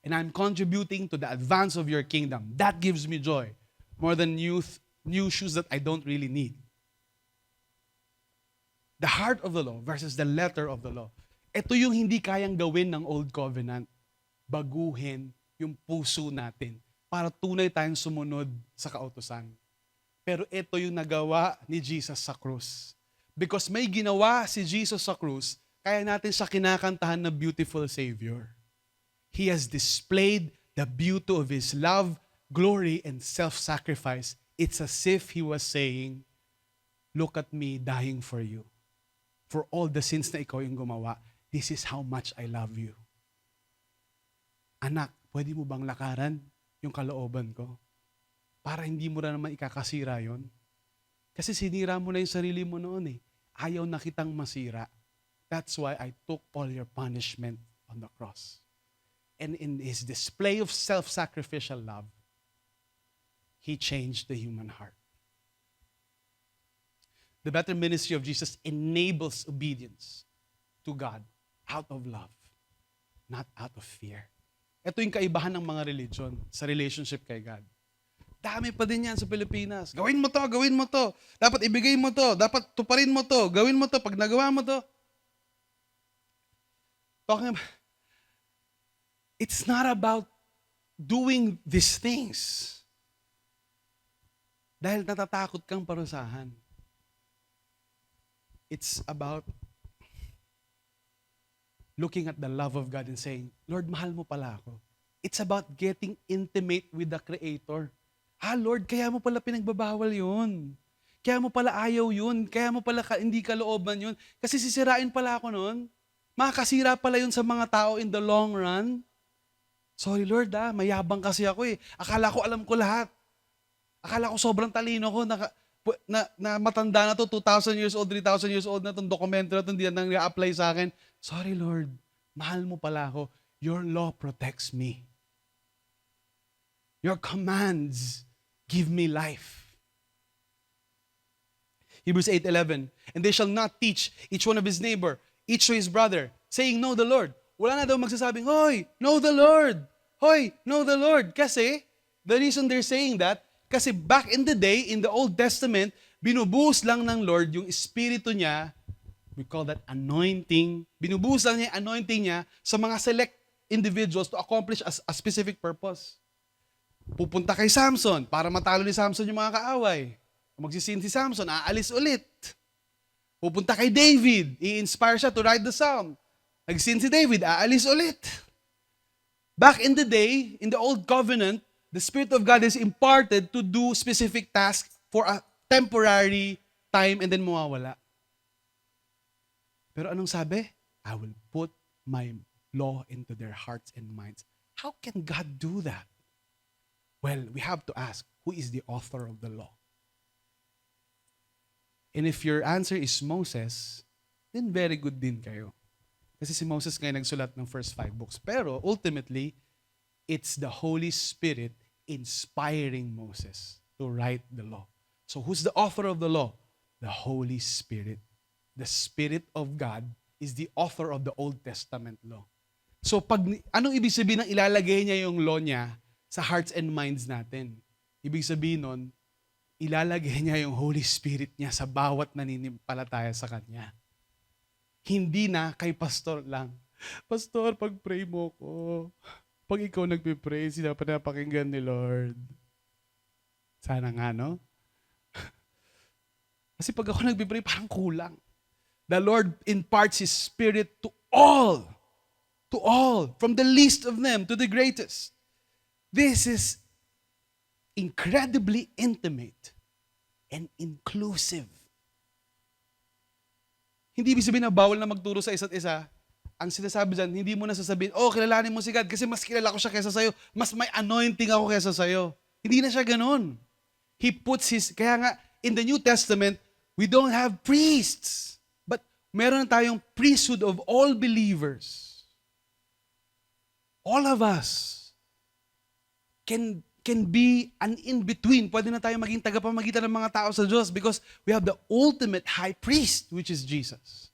And I'm contributing to the advance of your kingdom. That gives me joy more than new shoes that I don't really need. The heart of the law versus the letter of the law. Ito yung hindi kayang gawin ng Old Covenant. Baguhin yung puso natin para tunay tayong sumunod sa kautusan. Pero ito yung nagawa ni Jesus sa krus. Because may ginawa si Jesus sa krus, kaya natin siya kinakantahan na beautiful Savior. He has displayed the beauty of His love, glory, and self-sacrifice. It's as if He was saying, look at me dying for you. For all the sins na ikaw yung gumawa, this is how much I love you. Anak, pwede mo bang lakaran yung kalooban ko? Para hindi mo na naman ikakasira yon. Kasi sinira mo na yung sarili mo noon eh. Ayaw na kitang masira. That's why I took all your punishment on the cross. And in His display of self-sacrificial love, He changed the human heart. The better ministry of Jesus enables obedience to God out of love, not out of fear. Ito yung kaibahan ng mga religion sa relationship kay God. Dami pa din yan sa Pilipinas. Gawin mo to, gawin mo to. Dapat ibigay mo to, dapat tuparin mo to, gawin mo to, pag nagawa mo to. Talking about, it's not about doing these things. Dahil natatakot kang parusahan. It's about looking at the love of God and saying, Lord, mahal mo pala ako. It's about getting intimate with the Creator. Lord, kaya mo pala pinagbabawal yun. Kaya mo pala ayaw yun. Kaya mo pala hindi kalooban yun. Kasi sisirain pala ako nun. Makakasira pala yun sa mga tao in the long run. Sorry Lord, mayabang kasi ako eh. Akala ko alam ko lahat. Akala ko sobrang talino ko. Na matanda na to, 2,000 years old, 3,000 years old na itong dokumento na ito, hindi na nang-apply sa akin. Sorry Lord, mahal mo pala ako. Your law protects me. Your commands give me life. Hebrews 8:11, and they shall not teach each one of his neighbor, each to his brother, saying, know the Lord. Wala na daw magsasabing, hoy, know the Lord. Hoy, know the Lord. Kasi, the reason they're saying that, kasi back in the day, in the Old Testament, binubuhos lang ng Lord yung Espiritu niya, we call that anointing, binubuhos lang niya yung anointing niya sa mga select individuals to accomplish a specific purpose. Pupunta kay Samson para matalo ni Samson yung mga kaaway. Magsisin si Samson, aalis ulit. Pupunta kay David, i-inspire siya to write the psalm. Nagsin si David, aalis ulit. Back in the day, in the Old Covenant, the Spirit of God is imparted to do specific tasks for a temporary time and then mawawala. Pero anong sabi? I will put my law into their hearts and minds. How can God do that? Well, we have to ask, who is the author of the law? And if your answer is Moses, then very good din kayo. Kasi si Moses ngayon nagsulat ng first 5 books. Pero ultimately, it's the Holy Spirit inspiring Moses to write the law. So who's the author of the law? The Holy Spirit. The Spirit of God is the author of the Old Testament law. So anong ibig sabihin ng ilalagay niya yung law niya sa hearts and minds natin? Ibig sabihin nun, ilalagay niya yung Holy Spirit niya sa bawat naninimpalataya sa Kanya. Hindi na kay pastor lang. Pastor, pag-pray mo ko. Pag ikaw nagpipray, sila pa napakinggan ni Lord. Sana nga, no? Kasi pag ako nagpipray, parang kulang. The Lord imparts His Spirit to all, from the least of them to the greatest. This is incredibly intimate and inclusive. Hindi ibig sabihin na bawal na magturo sa isa't isa. Ang sinasabi dyan, hindi mo na sasabihin, kilalanin mo si God kasi mas kilala ko siya kaysa sa'yo. Mas may anointing ako kaysa sa'yo. Hindi na siya ganun. He puts kaya nga, in the New Testament, we don't have priests. But meron tayong priesthood of all believers. All of us can be an in-between. Pwede na tayo maging tagapamagitan ng mga tao sa Diyos because we have the ultimate high priest, which is Jesus.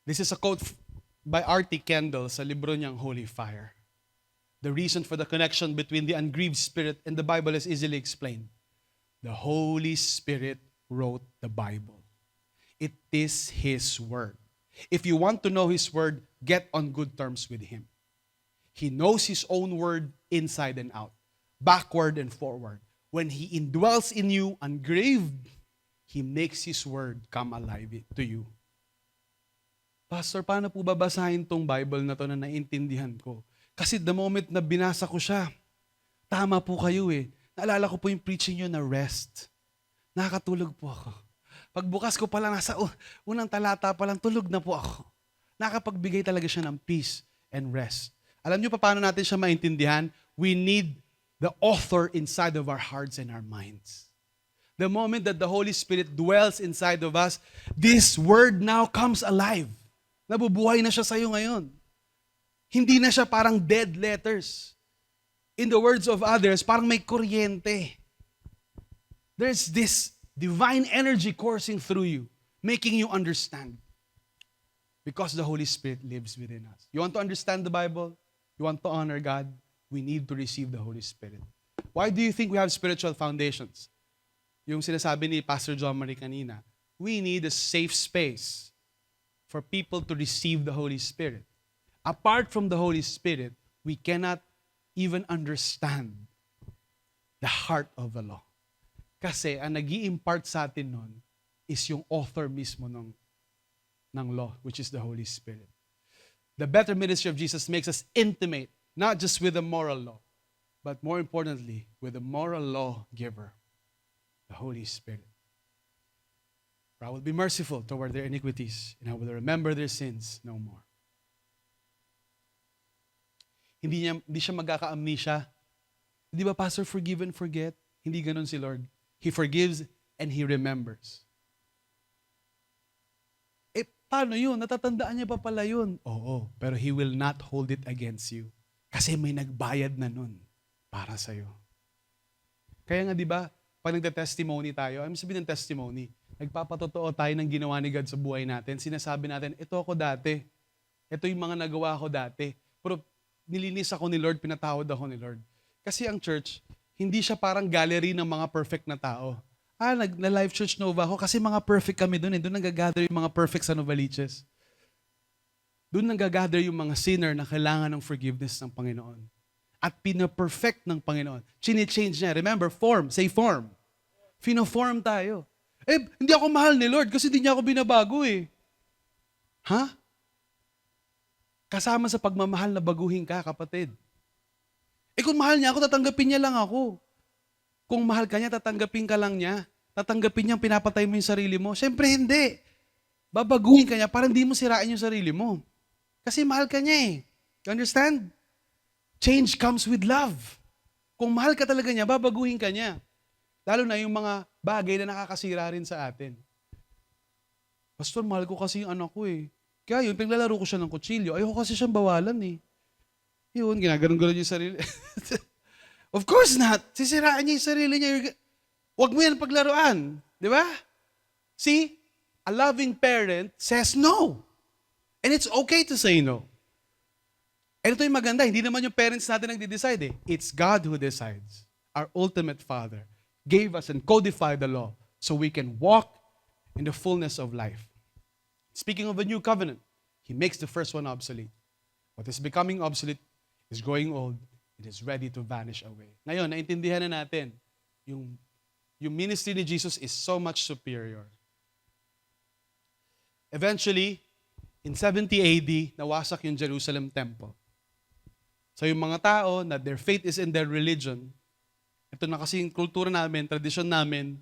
This is a quote by R.T. Kendall sa libro niyang Holy Fire. The reason for the connection between the ungrieved spirit and the Bible is easily explained. The Holy Spirit wrote the Bible. It is His Word. If you want to know His Word, get on good terms with Him. He knows His own Word inside and out, backward and forward. When He indwells in you, ungrieved, He makes His Word come alive to you. Pastor, paano po babasahin tong Bible na to na naintindihan ko? Kasi the moment na binasa ko siya, tama po kayo eh. Naalala ko po yung preaching nyo na rest. Nakakatulog po ako. Pagbukas ko pala nasa unang talata pa lang, tulog na po ako. Nakapagbigay talaga siya ng peace and rest. Alam nyo pa paano natin siya maintindihan? We need the author inside of our hearts and our minds. The moment that the Holy Spirit dwells inside of us, this word now comes alive. Nabubuhay na siya sa'yo ngayon. Hindi na siya parang dead letters. In the words of others, parang may kuryente. There's this divine energy coursing through you, making you understand. Because the Holy Spirit lives within us. You want to understand the Bible? You want to honor God? We need to receive the Holy Spirit. Why do you think we have spiritual foundations? Yung sinasabi ni Pastor John Marie kanina, we need a safe space for people to receive the Holy Spirit. Apart from the Holy Spirit, we cannot even understand the heart of the law. Kasi ang nag-i-impart sa atin nun is yung author mismo ng law, which is the Holy Spirit. The better ministry of Jesus makes us intimate, not just with the moral law, but more importantly, with the moral law giver, the Holy Spirit. For I will be merciful toward their iniquities, and I will remember their sins no more. Hindi siya magkaka-amnesia. Di ba, Pastor, forgive and forget? Hindi ganun si Lord. He forgives and He remembers. Eh, paano yun? Natatandaan niya pa pala yun. Oo, pero He will not hold it against you. Kasi may nagbayad na nun para sa'yo. Kaya nga, di ba, pag nagta-testimony tayo, I'm sabihin ng testimony, nagpapatotoo tayo ng ginawa ni God sa buhay natin. Sinasabi natin, ito ako dati. Ito yung mga nagawa ko dati. Pero nilinis ako ni Lord, pinatawad ako ni Lord. Kasi ang church, hindi siya parang gallery ng mga perfect na tao. Na-Life Church Nova ako kasi mga perfect kami doon. Doon nagagather yung mga perfect sa Novaliches. Doon nagagather yung mga sinner na kailangan ng forgiveness ng Panginoon. At pina-perfect ng Panginoon. Chine-change niya. Remember, form. Say form. Fino-form tayo. Eh, hindi ako mahal ni Lord kasi hindi niya ako binabago eh. Ha? Kasama sa pagmamahal na baguhin ka, kapatid. Eh kung mahal niya ako, tatanggapin niya lang ako. Kung mahal ka niya, tatanggapin ka lang niya. Tatanggapin niyang pinapatay mo yung sarili mo. Siyempre hindi. Babaguhin ka niya para hindi mo sirain yung sarili mo. Kasi mahal ka niya eh. You understand? Change comes with love. Kung mahal ka talaga niya, babaguhin ka niya. Lalo na yung mga bagay na nakakasira rin sa atin. Pastor, mahal ko kasi yung anak ko eh. Kaya yun, paglalaro ko siya ng kutsilyo, ayoko kasi siyang bawalan eh. Yun, ginaganon-ganon yung sarili. Of course not. Sisiraan niya yung sarili niya. Huwag mo yan paglaruan. Di ba? See, a loving parent says no. And it's okay to say no. And ito yung maganda, hindi naman yung parents natin nagde-decide eh. It's God who decides. Our ultimate Father gave us and codified the law so we can walk in the fullness of life. Speaking of a new covenant, He makes the first one obsolete. What is becoming obsolete is growing old. It is ready to vanish away. Ngayon, naintindihan na natin, yung ministry ni Jesus is so much superior. Eventually, in 70 AD, nawasak yung Jerusalem temple. So yung mga tao na their faith is in their religion, ito na kasi yung kultura namin, tradisyon namin,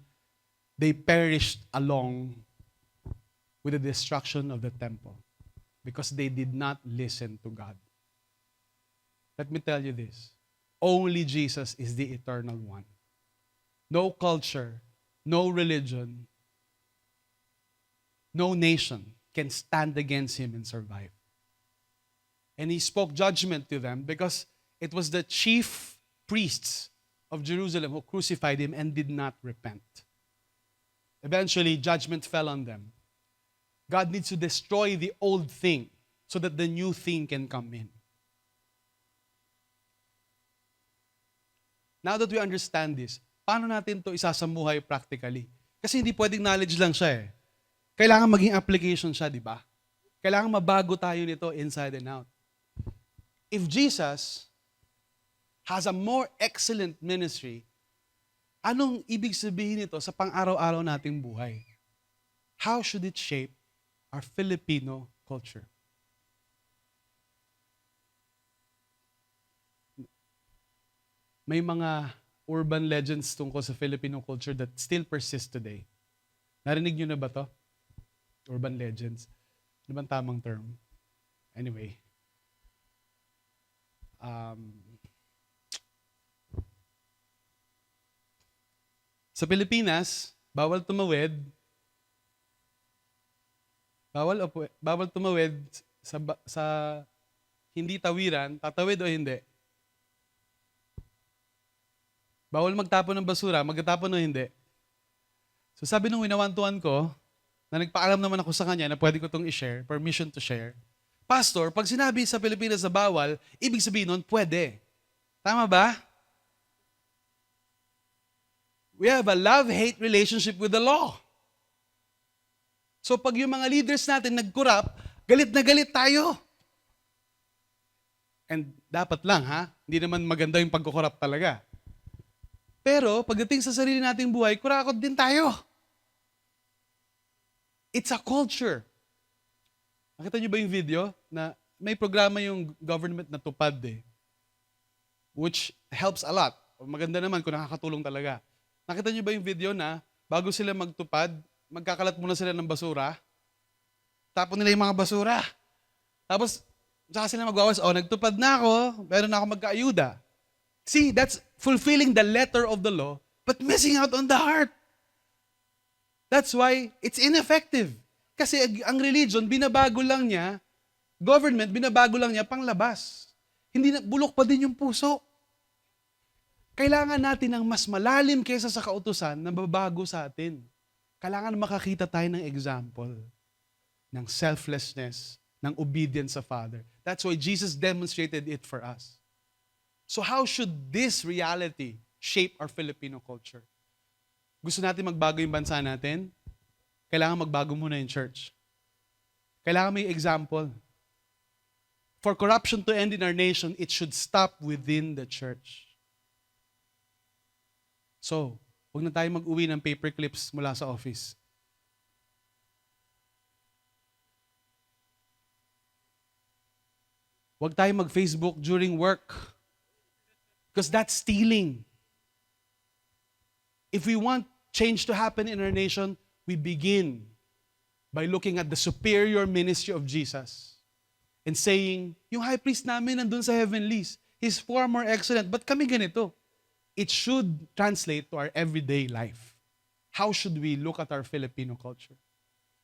they perished along with the destruction of the temple because they did not listen to God. Let me tell you this. Only Jesus is the eternal one. No culture, no religion, no nation can stand against Him and survive. And He spoke judgment to them because it was the chief priests of Jerusalem who crucified Him and did not repent. Eventually, judgment fell on them. God needs to destroy the old thing so that the new thing can come in. Now that we understand this, paano natin to isasamuhay practically? Kasi hindi pwedeng knowledge lang siya eh. Kailangan maging application siya, di ba? Kailangan mabago tayo nito inside and out. If Jesus has a more excellent ministry, anong ibig sabihin nito sa pang-araw-araw nating buhay? How should it shape our Filipino culture? May mga urban legends tungkol sa Filipino culture that still persist today. Narinig nyo na ba to? Urban legends. Ano bang tamang term? Anyway. Sa Pilipinas, bawal tumawid. Bawal tumawid sa hindi tawiran, tatawid o hindi. Bawal magtapon ng basura, magtatapon o hindi. So sabi nung winawantuan ko, na nagpaalam naman ako sa kanya na pwede ko itong i-share, permission to share. Pastor, pag sinabi sa Pilipinas na bawal, ibig sabihin nun, pwede. Tama ba? We have a love-hate relationship with the law. So pag yung mga leaders natin nag-corrupt, galit na galit tayo. And dapat lang ha, hindi naman maganda yung pagkukorrupt talaga. Pero pagdating sa sarili nating buhay, kurakot din tayo. It's a culture. Nakita niyo ba yung video na may programa yung government na tupad eh, which helps a lot. Maganda naman kung nakakatulong talaga. Nakita niyo ba yung video na bago sila magtupad, magkakalat muna sila ng basura, tapon nila yung mga basura. Tapos, saka sila magwawas, nagtupad na ako, meron na ako magkaayuda. See, that's fulfilling the letter of the law, but missing out on the heart. That's why it's ineffective. Kasi ang religion, binabago lang niya, government, binabago lang niya panglabas. Hindi na, bulok pa din yung puso. Kailangan natin ng mas malalim kaysa sa kautusan na babago sa atin. Kailangan makakita tayo ng example ng selflessness, ng obedience sa Father. That's why Jesus demonstrated it for us. So how should this reality shape our Filipino culture? Gusto natin magbago yung bansa natin? Kailangan magbago muna yung church. Kailangan may example. For corruption to end in our nation, it should stop within the church. So, huwag na tayo mag-uwi ng paper clips mula sa office. Huwag tayo mag-Facebook during work. Because that's stealing. If we want change to happen in our nation, we begin by looking at the superior ministry of Jesus and saying, yung high priest namin nandun sa heavenlies, he's far more excellent, but kami ganito. It should translate to our everyday life. How should we look at our Filipino culture?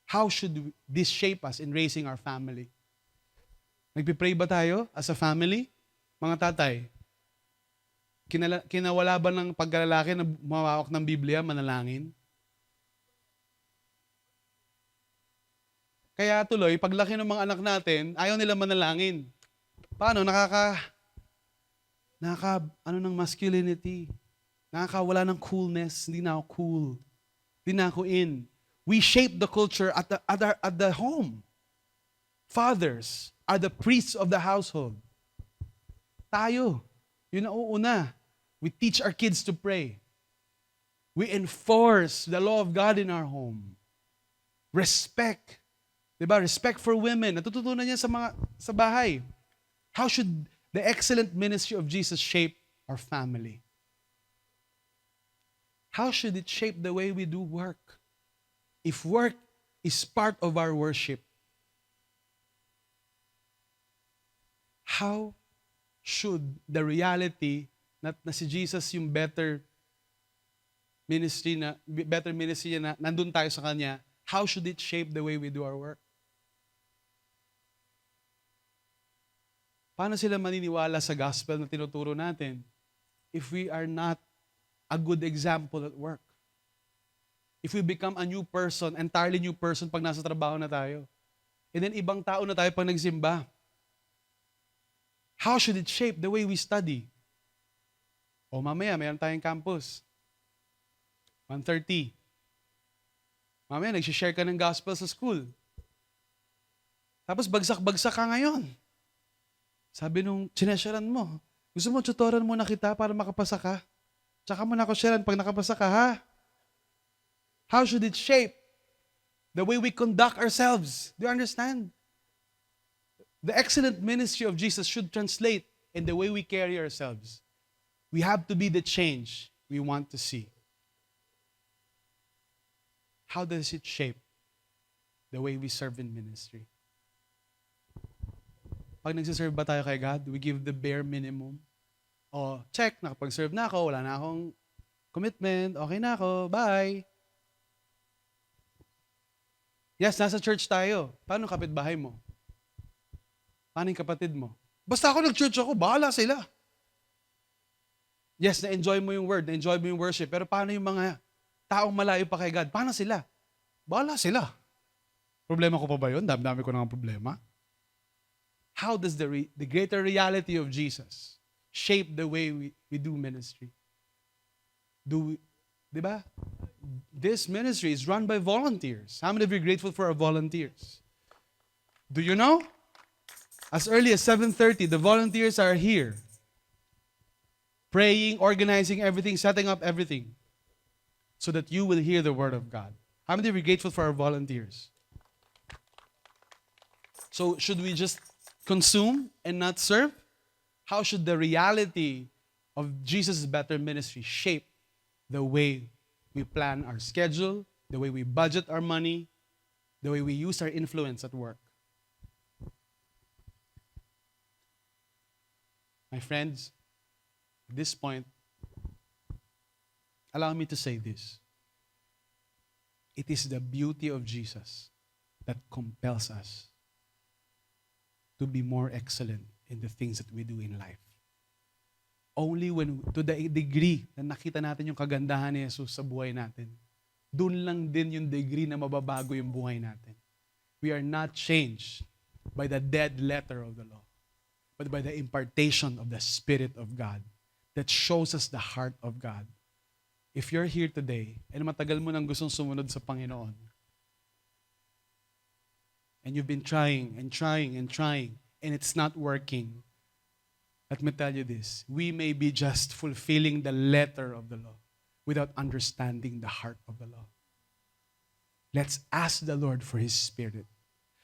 How should this shape us in raising our family? Nagpipray ba tayo as a family? Mga tatay, kinawala ba ng pagkalalaki na mawawak ng Biblia, manalangin? Kaya tuloy, paglaki ng mga anak natin, ayaw nila manalangin. Paano? Ng masculinity. Nakakawala ng coolness. Hindi na ako cool. Hindi na ako in. We shape the culture at the home. Fathers are the priests of the household. Tayo. Yun ang uuna. We teach our kids to pray. We enforce the law of God in our home. Respect. Diba? Respect for women. Natututunan niya sa bahay. How should the excellent ministry of Jesus shape our family? How should it shape the way we do work? If work is part of our worship, how should the reality na si Jesus yung better ministry na nandun tayo sa Kanya, how should it shape the way we do our work? Paano sila maniniwala sa gospel na tinuturo natin if we are not a good example at work? if we become a new person, entirely new person pag nasa trabaho na tayo. And then ibang tao na tayo pag nagsimba. How should it shape the way we study? O mamaya, mayroon tayong campus. 1:30. Mamaya, nagsishare ka ng gospel sa school. Tapos bagsak-bagsak ka ngayon. Sabi nung sinesharean mo, gusto mo tutoran muna kita para makapasa ka? Tsaka mo na ako sharean pag nakapasa ka, ha? How should it shape the way we conduct ourselves? Do you understand? The excellent ministry of Jesus should translate in the way we carry ourselves. We have to be the change we want to see. How does it shape the way we serve in ministry? Pag nagsiserve ba tayo kay God, we give the bare minimum. O, check, nakapag-serve na ako, wala na akong commitment, okay na ako, bye. Yes, nasa church tayo. Paano kapitbahay mo? Paano yung kapatid mo? Basta ako nag-church ako, bahala sila. Yes, na-enjoy mo yung word, na-enjoy mo yung worship, pero paano yung mga taong malayo pa kay God? Paano sila? Bahala sila. Problema ko pa ba yun? Dami-dami ko na ng problema. How does the greater reality of Jesus shape the way we do ministry? Diba? This ministry is run by volunteers. How many of you are grateful for our volunteers? Do you know? As early as 7:30, the volunteers are here. Praying, organizing everything, setting up everything. So that you will hear the word of God. How many of you are grateful for our volunteers? So should we just consume and not serve? How should the reality of Jesus' better ministry shape the way we plan our schedule, the way we budget our money, the way we use our influence at work? My friends, at this point, allow me to say this. It is the beauty of Jesus that compels us to be more excellent in the things that we do in life. Only when, to the degree na nakita natin yung kagandahan ni Jesus sa buhay natin, dun lang din yung degree na mababago yung buhay natin. We are not changed by the dead letter of the law, but by the impartation of the Spirit of God that shows us the heart of God. If you're here today, and matagal mo nang gustong sumunod sa Panginoon, and you've been trying and trying and trying, and it's not working, let me tell you this, we may be just fulfilling the letter of the law without understanding the heart of the law. Let's ask the Lord for His Spirit.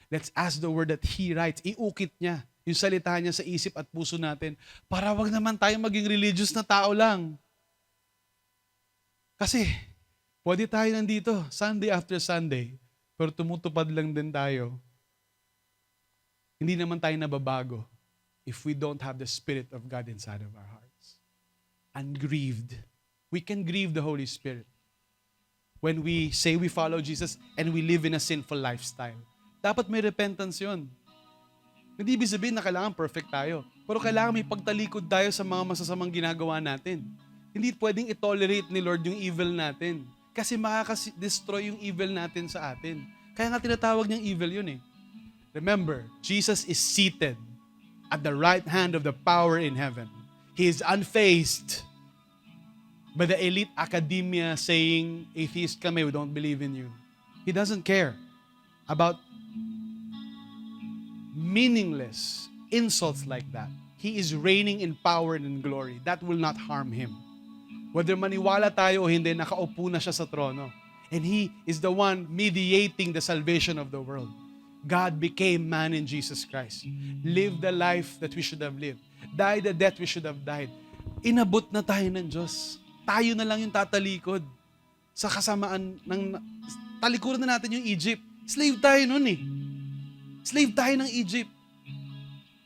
Let's ask the word that He writes. Iukit niya yung salita niya sa isip at puso natin para wag naman tayo maging religious na tao lang. Kasi, pwede tayo nandito, Sunday after Sunday, pero tumutupad lang din tayo. Hindi naman tayo nababago if we don't have the Spirit of God inside of our hearts. Ungrieved. We can grieve the Holy Spirit when we say we follow Jesus and we live in a sinful lifestyle. Dapat may repentance yun. Hindi ibig sabihin na kailangan perfect tayo, pero kailangan may pagtalikod tayo sa mga masasamang ginagawa natin. Hindi pwedeng i-tolerate ni Lord yung evil natin. Kasi makaka-destroy yung evil natin sa atin. Kaya nga tinatawag niyang evil yun eh. Remember, Jesus is seated at the right hand of the power in heaven. He is unfazed by the elite academia saying, atheist kami, we don't believe in you. He doesn't care about meaningless insults like that. He is reigning in power and in glory. That will not harm Him. Whether maniwala tayo o hindi, nakaupo na siya sa trono. And He is the one mediating the salvation of the world. God became man in Jesus Christ. Lived the life that we should have lived. Died the death we should have died. Inabot na tayo ng Diyos. Tayo na lang yung tatalikod sa kasamaan ng talikuran na natin yung Egypt. Slave tayo nun eh. Slave tayo ng Egypt.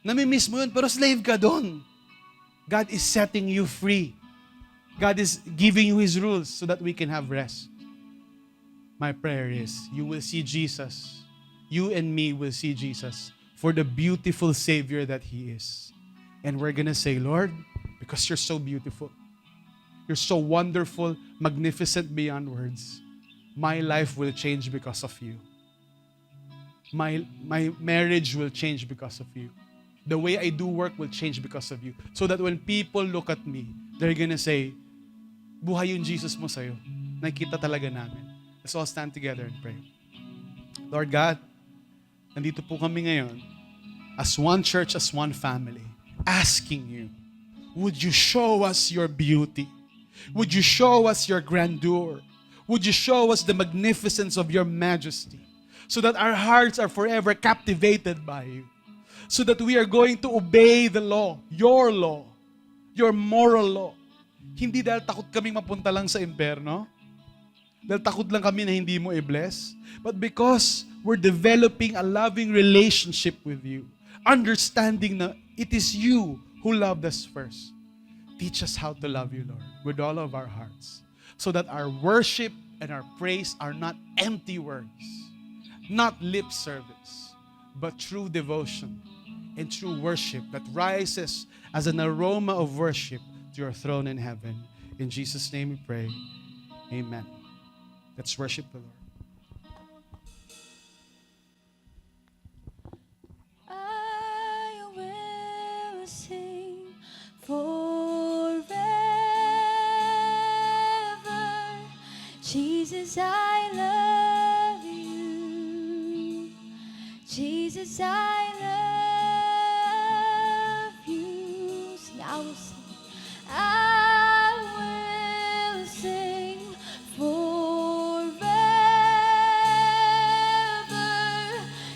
Namimiss mo yun, pero slave ka doon. God is setting you free. God is giving you His rules so that we can have rest. My prayer is, you will see Jesus. You and me will see Jesus for the beautiful Savior that He is. And we're gonna say, Lord, because You're so beautiful, You're so wonderful, magnificent beyond words, my life will change because of you. My marriage will change because of you. The way I do work will change because of you. So that when people look at me, they're gonna say, buhay yung Jesus mo sa'yo. Nakikita talaga namin. Let's all stand together and pray. Lord God, nandito po kami ngayon as one church, as one family, asking you, would you show us your beauty? Would you show us your grandeur? Would you show us the magnificence of your majesty? So that our hearts are forever captivated by you. So that we are going to obey the law, your moral law. Hindi dahil takot kaming mapunta lang sa imperno, dahil takot lang kami na hindi mo i-bless, but because we're developing a loving relationship with you, understanding na it is you who loved us first. Teach us how to love you, Lord, with all of our hearts, so that our worship and our praise are not empty words, not lip service, but true devotion and true worship that rises as an aroma of worship to your throne in heaven. In Jesus' name we pray. Amen. Let's worship the Lord. I will sing forever. Jesus, I love you. Jesus, I love you. Sing, I will sing. I will sing forever.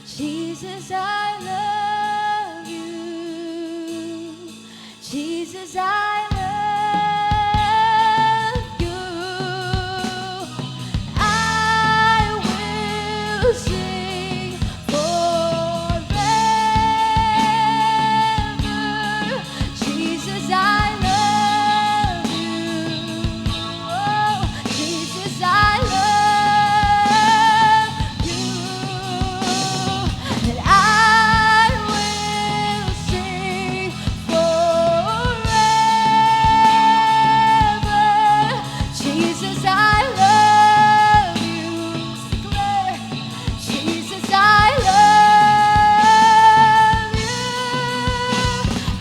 Jesus, I love you. Jesus, I love you. I will sing forever. Jesus, I love you. Oh, Jesus, I love you. And I will sing forever. Jesus, I love you. Declare, Jesus, I love you.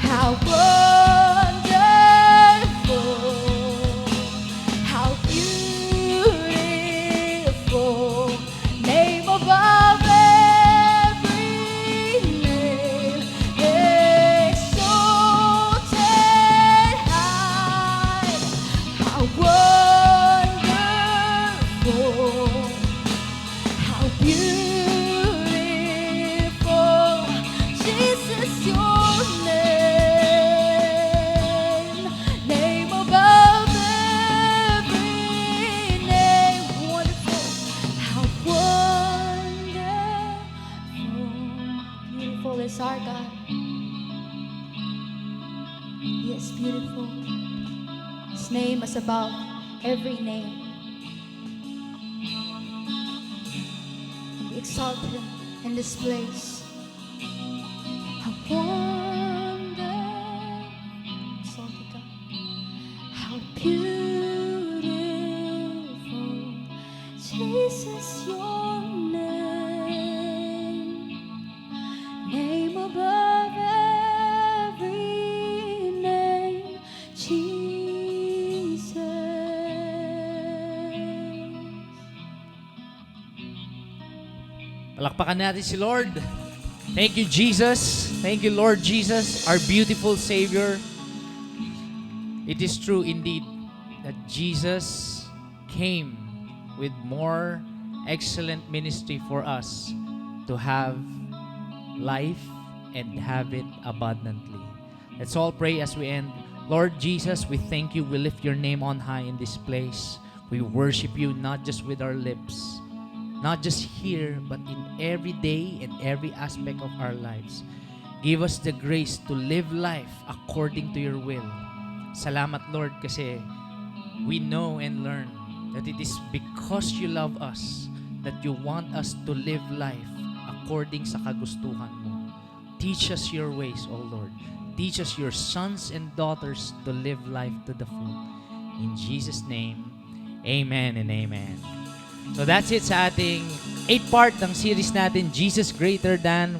How wonderful, how beautiful, name above every name, exalted high. How wonderful, how beautiful, Jesus, your name, name above every name. Wonderful, how wonderful, beautiful is our God. He is beautiful. His name is above every name. We exalt him in this place. How wonderful, exalted God. How beautiful, Jesus, your name, name above every name, Jesus. Palakpakan natin si Lord. Thank you, Jesus. Thank you, Lord Jesus, our beautiful Savior. It is true indeed that Jesus came with more excellent ministry for us to have life and have it abundantly. Let's all pray as we end. Lord Jesus, we thank you. We lift your name on high in this place. We worship you not just with our lips, not just here, but in every day and every aspect of our lives. Give us the grace to live life according to your will. Salamat, Lord, kasi we know and learn that it is because you love us that you want us to live life according sa kagustuhan mo. Teach us your ways, O Lord. Teach us your sons and daughters to live life to the full. In Jesus' name, amen and amen. So that's it sa ating 8-part ng series natin, Jesus Greater Than.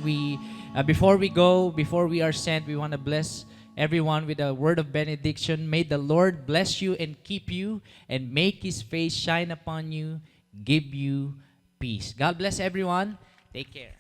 Before we are sent, we want to bless everyone with a word of benediction. May the Lord bless you and keep you and make His face shine upon you, give you peace. God bless everyone. Take care.